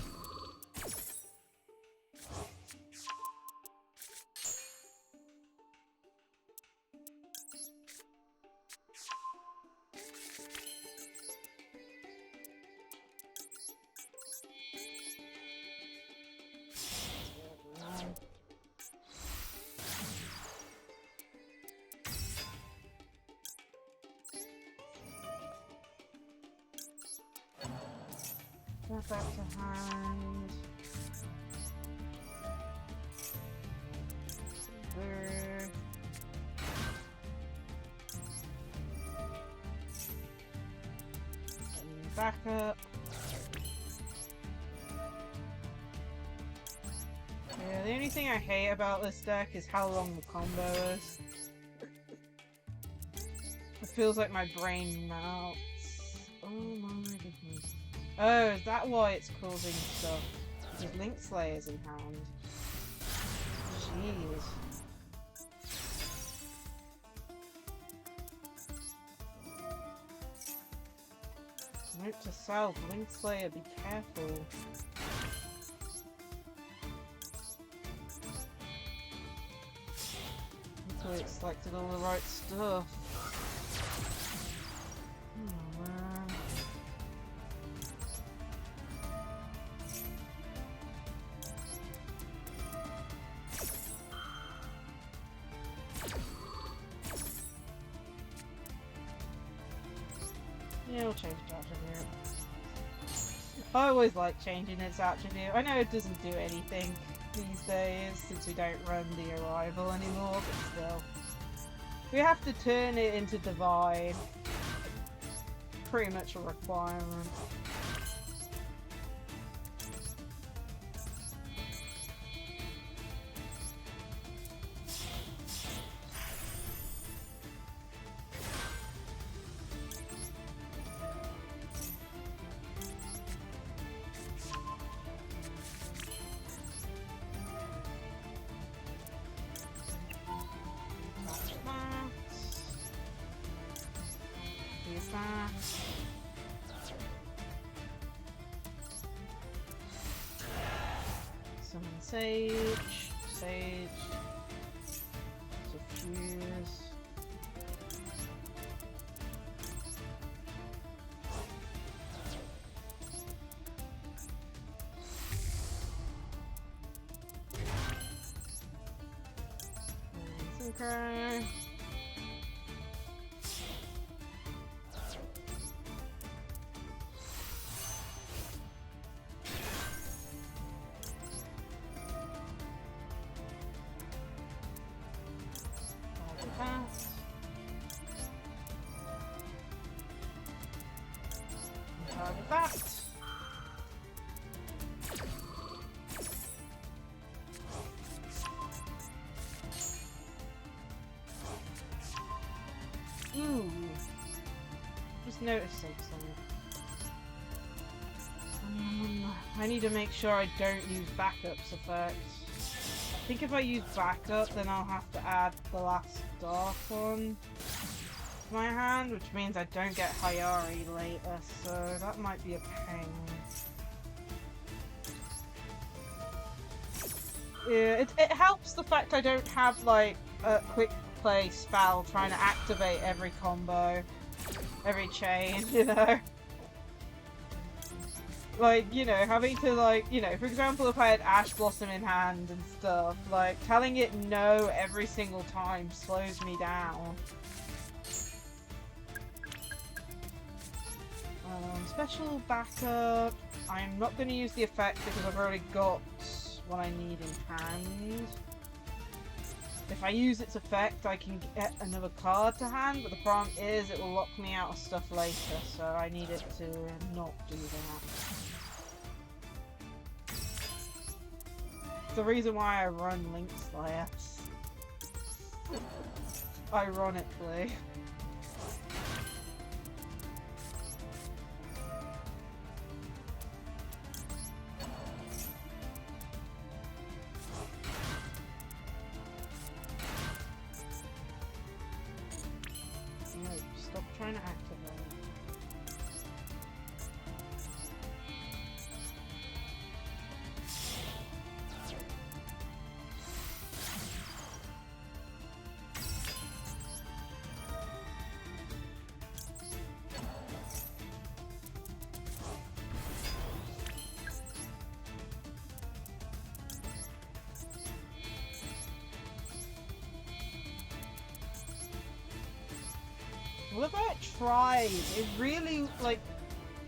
Back to hand. There. And back up. Yeah, the only thing I hate about this deck is how long the combo is. It feels like my brain melts. Oh my goodness. Oh, is that why it's causing stuff? Because Link Slayer's in hand. Jeez. Note to self, Link Slayer, be careful. Hopefully it selected all the right stuff. Oh man. Yeah, we'll change its attribute. I always like changing its attribute. I know it doesn't do anything these days since we don't run the Arrival anymore, but still. We have to turn it into Divide. Pretty much a requirement. Sage. So fuse. Okay. Target that. Ooh. Just noticing something. I need to make sure I don't use backups effect. I think if I use backup, then I'll have to add the last dark one to my hand, which means I don't get Hayari later, so that might be a pain. Yeah, it helps the fact I don't have like a quick play spell trying to activate every combo, every chain, you know? Like, you know, having to like, you know, for example, if I had Ash Blossom in hand and stuff, like, telling it no every single time slows me down. Special backup. I'm not going to use the effect because I've already got what I need in hand. If I use its effect, I can get another card to hand, but the problem is it will lock me out of stuff later, so I need it to not do that. It's the reason why I run Link Slayer. Ironically. Stop trying to activate. Whenever I tried, it really, like,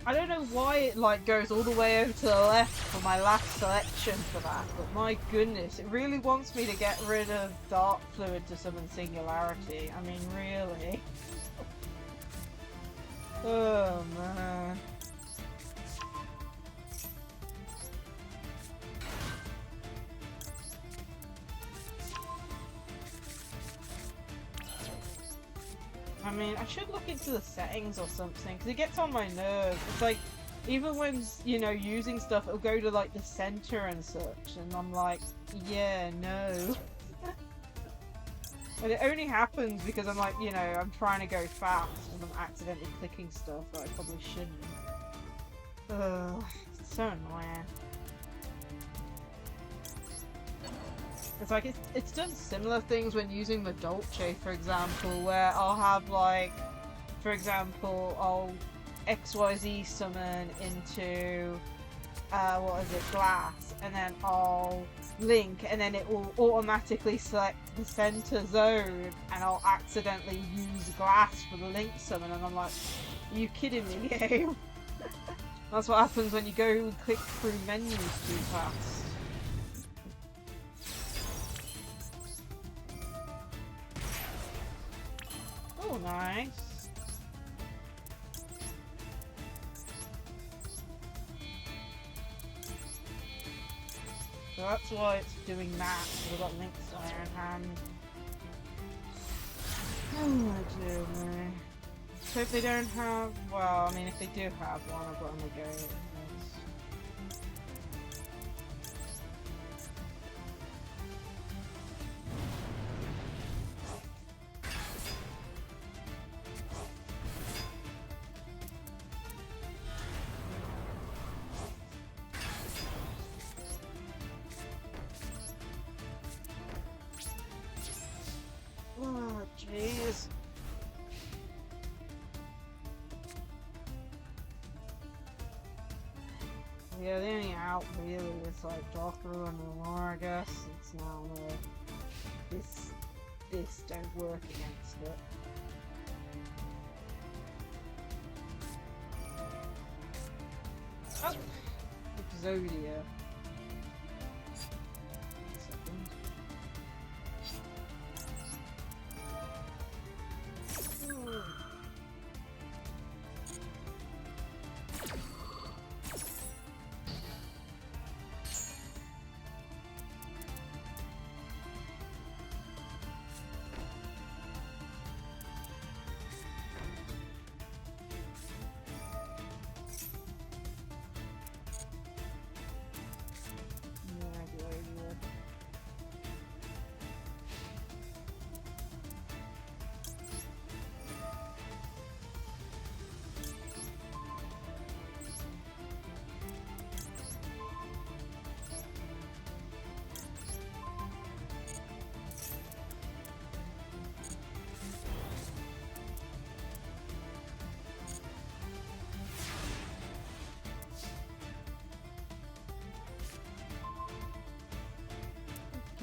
I don't know why it, like, goes all the way over to the left for my last selection for that, but my goodness, it really wants me to get rid of Dark Fluid to summon Singularity. I mean, really? Oh, man. I mean, I should look into the settings or something, because it gets on my nerves. It's like, even when, you know, using stuff, it'll go to, like, the center and such, and I'm like, yeah, no. And it only happens because I'm like, you know, I'm trying to go fast, and I'm accidentally clicking stuff that I probably shouldn't. Ugh, it's so annoying. It's like, it's done similar things when using the Dolce, for example, where I'll have, like, for example, I'll XYZ summon into, what is it, Glass, and then I'll Link, and then it will automatically select the center zone, and I'll accidentally use Glass for the Link summon, and I'm like, are you kidding me, game? That's what happens when you go and click through menus too fast. Oh, nice. So that's why it's doing that, because I've got Link Slayer in hand. Oh dear me. So if they don't have, well, I mean if they do have one, I've got on the go. Yeah, the only out really is like Doctor and Lenore, I guess. It's now this don't work against it. Oh! Exodia.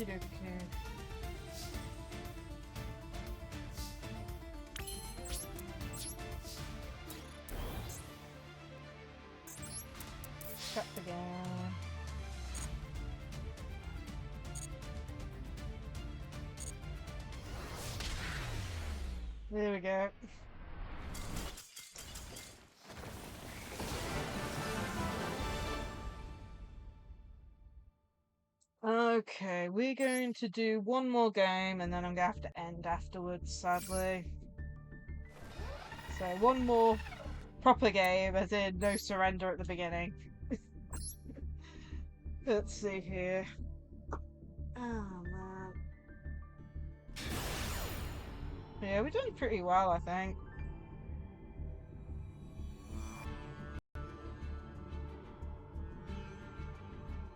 Okay. Shut again. There we go. Okay, we're going to do one more game and then I'm gonna have to end afterwards, sadly. So one more proper game, as in no surrender at the beginning. Let's see here. Oh man. Yeah, we're doing pretty well, I think.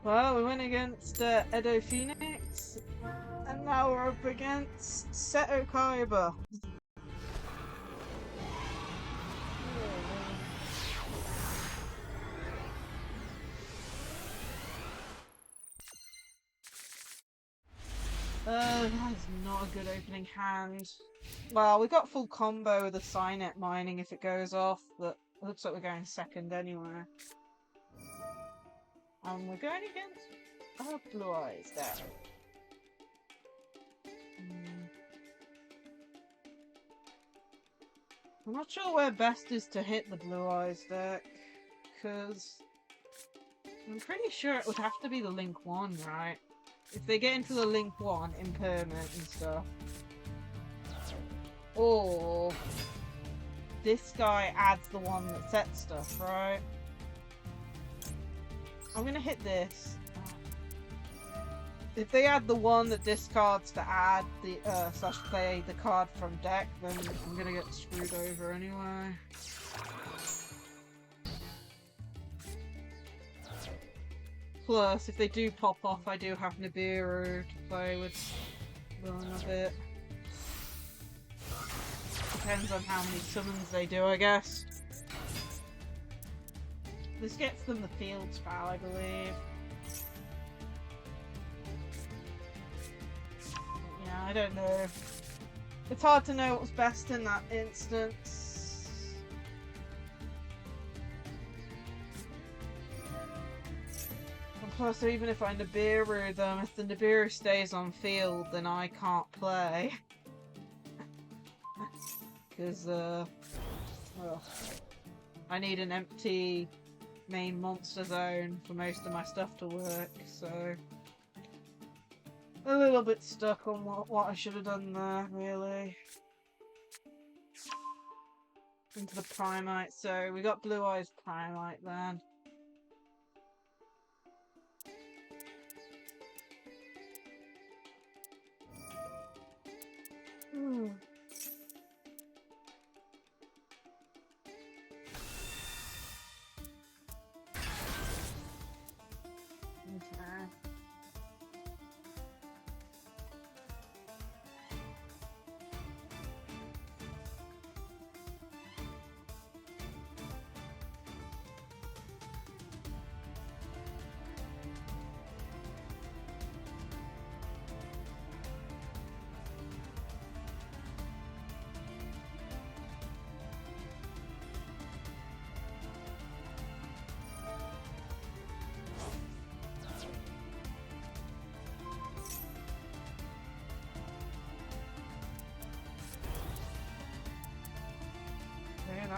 Well, we went against Edo Phoenix, and now we're up against Seto Kaiba. That is not a good opening hand. Well, we got full combo with the Signet mining if it goes off, but it looks like we're going second anyway. And we're going against Blue Eyes there. I'm not sure where best is to hit the Blue Eyes deck, because I'm pretty sure it would have to be the Link 1, right? If they get into the Link 1, impermanent and stuff. Or this guy adds the one that sets stuff, right? I'm gonna hit this. If they add the one that discards to add the slash play the card from deck, then I'm gonna get screwed over anyway. Plus, if they do pop off, I do have Nibiru to play with Willing a bit. Depends on how many summons they do, I guess. This gets them the field spell, I believe. Yeah, I don't know. It's hard to know what's best in that instance. And plus, even if I Nibiru them, if the Nibiru stays on field, then I can't play. Because, I need an empty main monster zone for most of my stuff to work, so a little bit stuck on what I should have done there, really. Into the Primite, so we got Blue Eyes Primite then.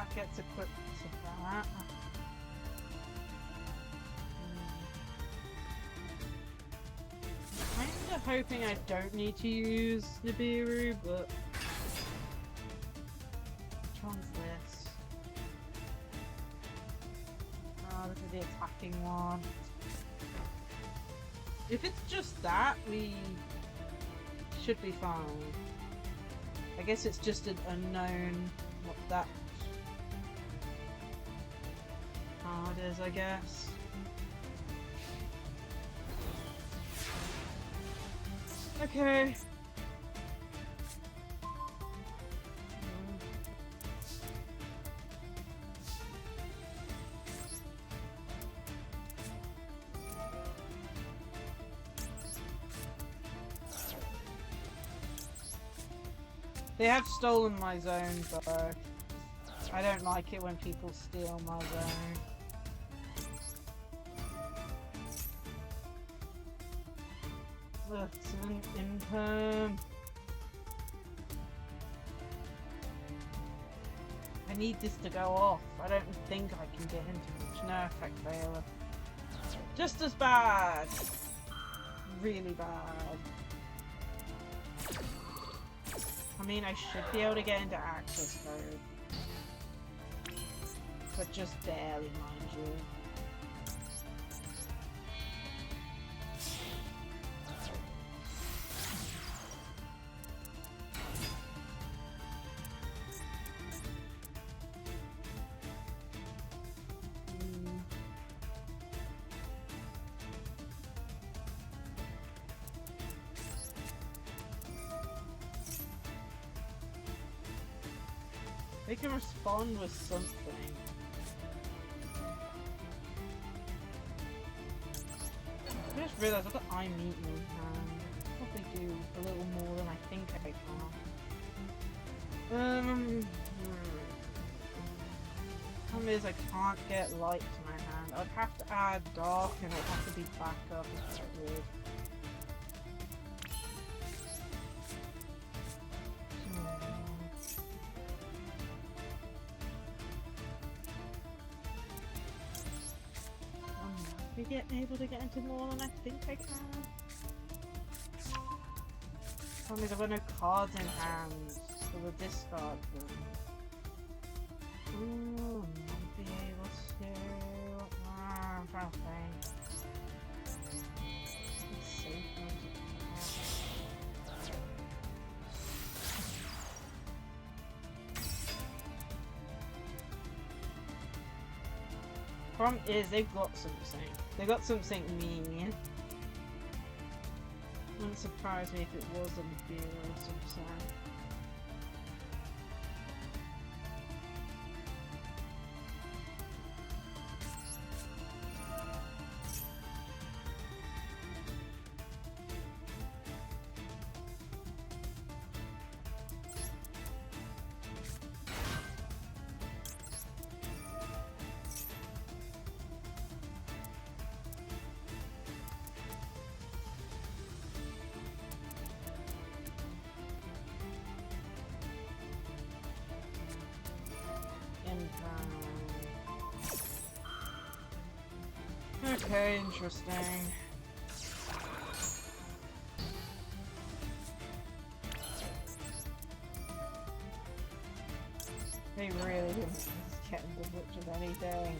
that gets equipped to that. I'm kinda hoping I don't need to use Nibiru, but which one's this? Oh, this is the attacking one. If it's just that, we should be fine. I guess it's just an unknown what that card is, I guess. Okay. They have stolen my zone, though. I don't like it when people steal my zone. Ugh, it's an imperm. I need this to go off. I don't think I can get into much. No effect failure. Just as bad. Really bad. I mean, I should be able to get into access code. But just barely, mind you. They can respond with something. I just realised I've got eye meat in hand. Probably do a little more than I think I can. Problem is I can't get light to my hand. I'd have to add dark and it'd have to be back up if I would. Able to get into more than I think I can. Problem is I've got no cards in hand, so we'll discard them. Ooh, I might be able to. I'm trying to think. It's safe. Problem is they've got something. They got something mean. Wouldn't surprise me if it was a beer or something. Okay, interesting. They really didn't get the much of anything.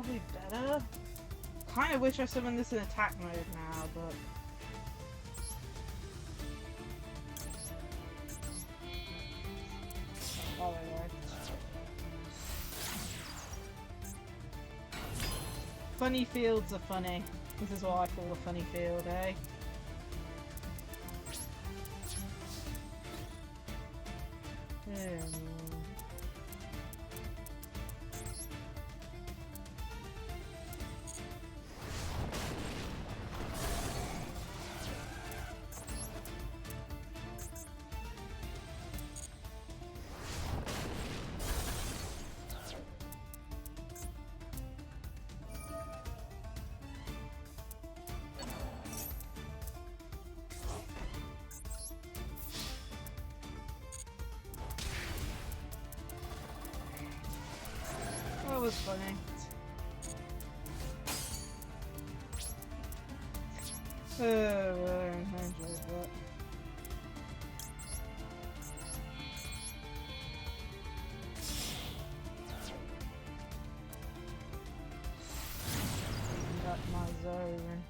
probably better. Kind of wish I summoned this in attack mode now, but... Oh, there we go. Funny fields are funny. This is what I call a funny field, eh? That was funny. I enjoyed that. Got my zone.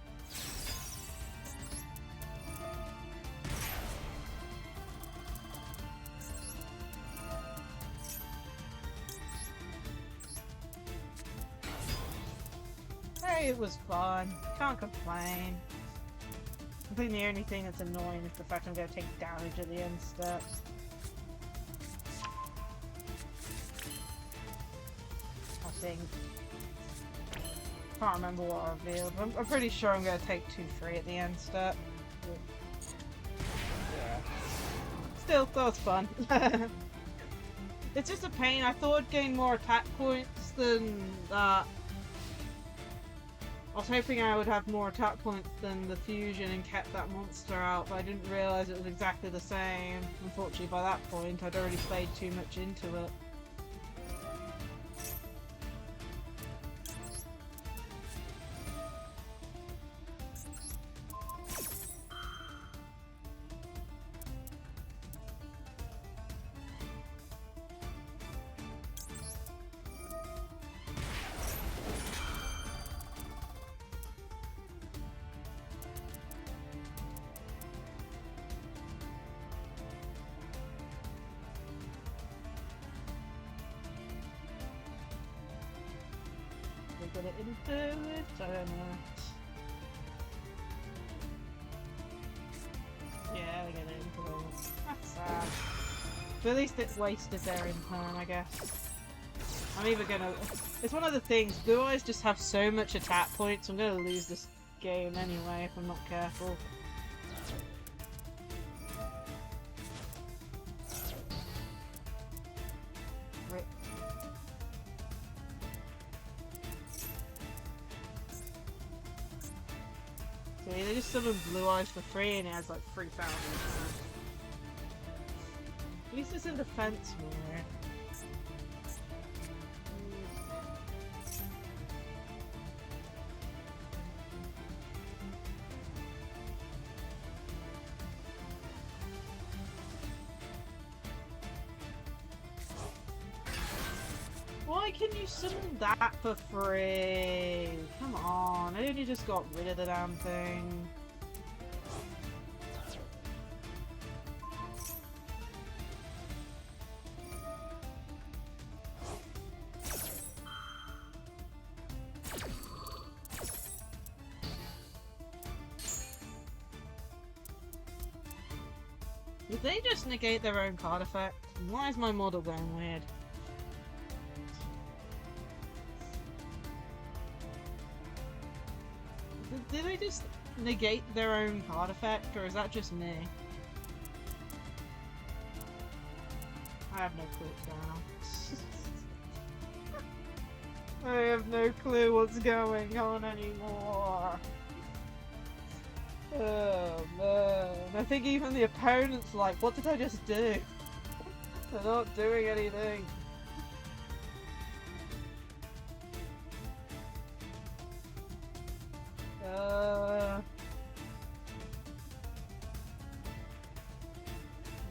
Hey, it was fun. Can't complain. I think the only thing that's annoying is the fact I'm going to take damage at the end step. I think. Can't remember what I revealed. I'm pretty sure I'm going to take 2-3 at the end step. Yeah. Still, that was fun. It's just a pain. I thought I'd gain more attack points than that. I was hoping I would have more attack points than the fusion and kept that monster out, but I didn't realise it was exactly the same. Unfortunately, by that point, I'd already played too much into it. Get it into it, I don't know. Yeah, I get it into it. That's sad. But at least it's wasted their turn, I guess. I'm either gonna... It's one of the things, Blue Eyes just have so much attack points, I'm gonna lose this game anyway if I'm not careful. Rip. See, they just summoned Blue Eyes for free and it has like 3,000. At least it's in defense more. Why can you summon that for free? Come on, I only just got rid of the damn thing. Did they just negate their own card effect? Why is my model going weird? Did they just negate their own card effect, or is that just me? I have no clue what's going on. I have no clue what's going on anymore. Oh man. I think even the opponent's like, what did I just do? They're not doing anything.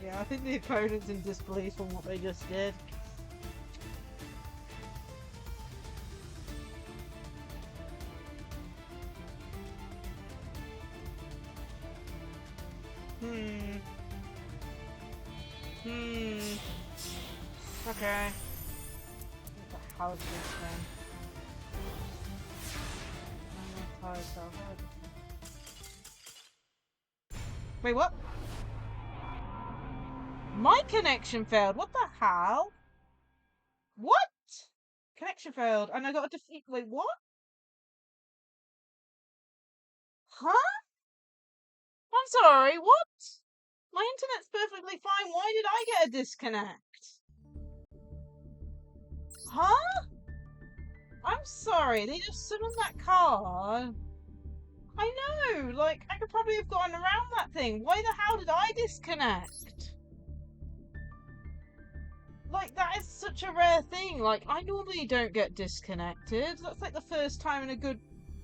Yeah, I think the opponent's in disbelief on what they just did. Okay. What the hell is this then? Wait, what? My connection failed. What the hell? What? Connection failed, and I got a defeat. Wait, what? Huh? I'm sorry, what? My internet's perfectly fine. Why did I get a disconnect? Huh? I'm sorry, they just summoned that card. I know, like, I could probably have gotten around that thing. Why the hell did I disconnect? Like, that is such a rare thing. Like, I normally don't get disconnected. That's like the first time in a good,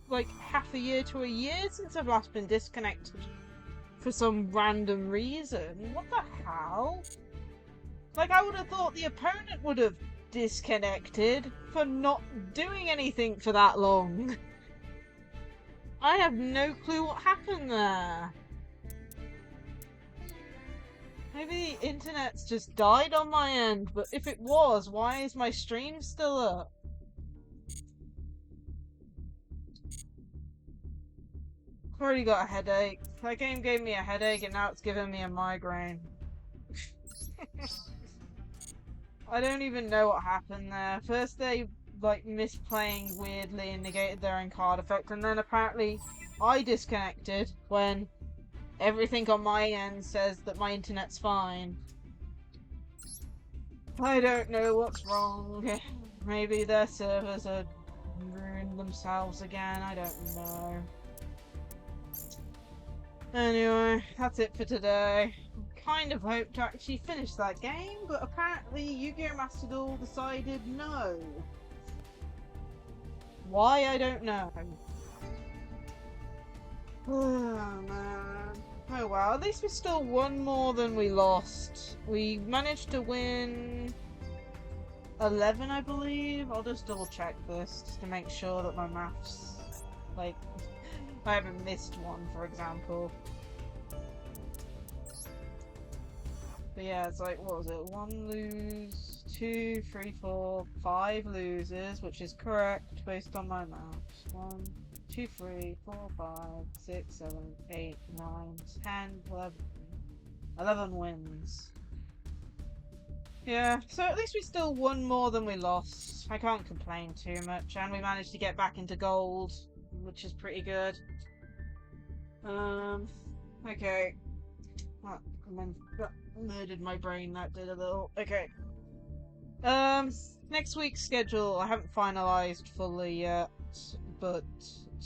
like, half a year to a year since I've last been disconnected for some random reason. What the hell? Like, I would have thought the opponent would have disconnected for not doing anything for that long. I have no clue what happened there. Maybe the internet's just died on my end, but if it was, why is my stream still up? I've already got a headache. That game gave me a headache and now it's giving me a migraine. I don't even know what happened there. First they like misplaying weirdly and negated their own card effect, and then apparently I disconnected when everything on my end says that my internet's fine. I don't know what's wrong. Maybe their servers are ruined themselves again, I don't know. Anyway, that's it for today. Kind of hoped to actually finish that game, but apparently Yu-Gi-Oh Master Duel decided no. Why, I don't know. Oh man. Oh well, at least we still won more than we lost. We managed to win 11, I believe. I'll just double check this just to make sure that my maths, like, I haven't missed one, for example. But yeah, it's like, what was it? 1 lose, 2, 3, 4, 5 losers, which is correct based on my maths. 1, 2, 3, 4, 5, 6, 7, 8, 9, 10, 11. 11 wins. Yeah, so at least we still won more than we lost. I can't complain too much, and we managed to get back into gold, which is pretty good. Okay. Oh, and then that murdered my brain, that did a little. Okay. Next week's schedule I haven't finalized fully yet, but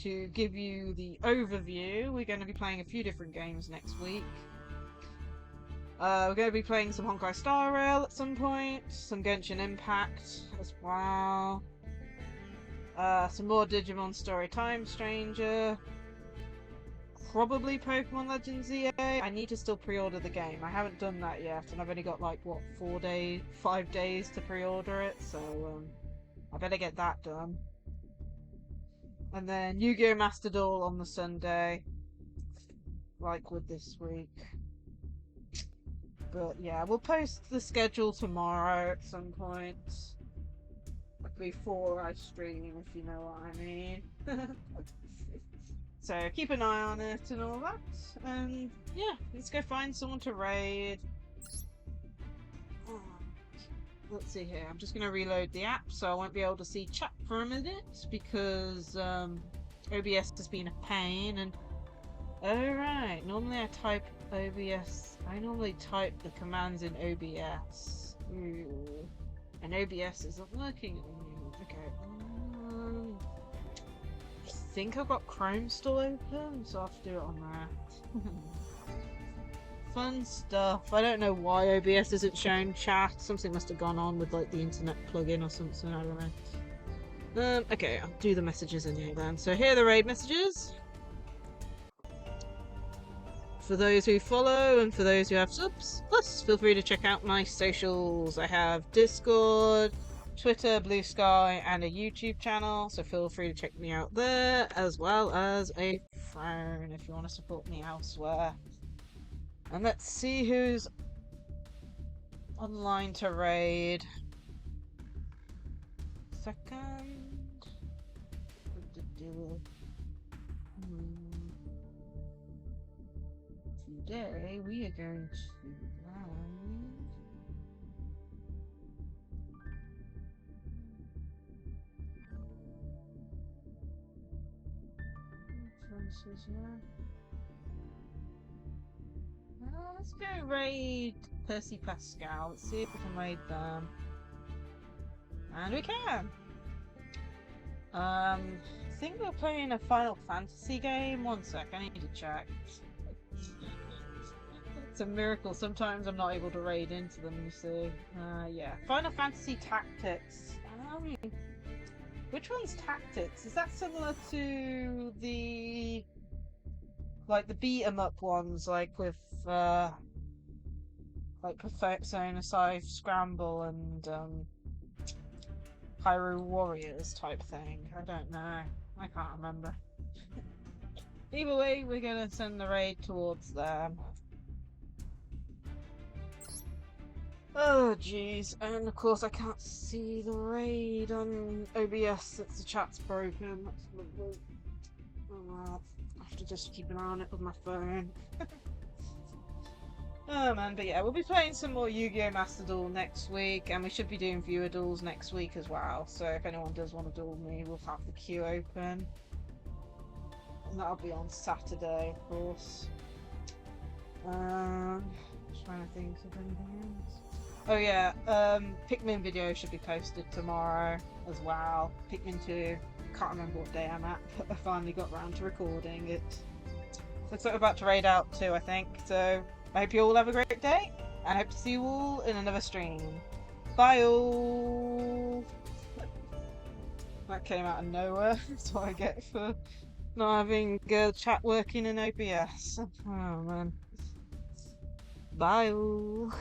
to give you the overview, we're going to be playing a few different games next week. We're going to be playing some Honkai Star Rail at some point, some Genshin Impact as well, some more Digimon Story Time Stranger, probably Pokemon Legends EA. I need to still pre-order the game. I haven't done that yet, and I've only got like, what, 5 days to pre-order it, so I better get that done. And then Yu-Gi-Oh Master Duel on the Sunday, like with this week. But yeah, we'll post the schedule tomorrow at some point. Before I stream, if you know what I mean. So keep an eye on it and all that. And yeah, let's go find someone to raid. Let's see here. I'm just going to reload the app so I won't be able to see chat for a minute because OBS has been a pain. And alright, normally I type OBS. I normally type the commands in OBS. Ooh. And OBS isn't working at the moment. Okay. I think I've got Chrome still open, so I'll have to do it on that. Fun stuff. I don't know why OBS isn't showing chat. Something must have gone on with like the internet plugin or something. I don't know. Okay, I'll do the messages in here then. So here are the raid messages. For those who follow and for those who have subs. Plus, feel free to check out my socials. I have Discord, Twitter, Blue Sky, and a YouTube channel, so feel free to check me out there, as well as a phone if you want to support me elsewhere. And let's see who's online to raid. second. Today we are going to let's go raid Percy Pascal. Let's see if we can raid them. And we can! I think we're playing a Final Fantasy game. One sec, I need to check. It's a miracle. Sometimes I'm not able to raid into them, you see. Yeah. Final Fantasy Tactics. Which one's Tactics? Is that similar to the... like the beat-em-up ones, like with, like Persona 5 Scramble and, Hyrule Warriors type thing? I don't know. I can't remember. Either way, we're gonna send the raid towards them. Oh jeez, and of course I can't see the raid on OBS since the chat's broken. That's lovely. Oh well, I have to just keep an eye on it with my phone. Oh man, but yeah, we'll be playing some more Yu-Gi-Oh Master Duel next week, and we should be doing viewer duels next week as well, so if anyone does want to duel me, we'll have the queue open. And that'll be on Saturday, of course. Just trying to think of anything else. Oh yeah, Pikmin video should be posted tomorrow as well. Pikmin 2, can't remember what day I'm at, but I finally got around to recording it. Looks like we're about to raid out too, I think, so I hope you all have a great day, and I hope to see you all in another stream. Bye all! That came out of nowhere, that's what I get for not having chat working in OBS. Oh man. Bye all!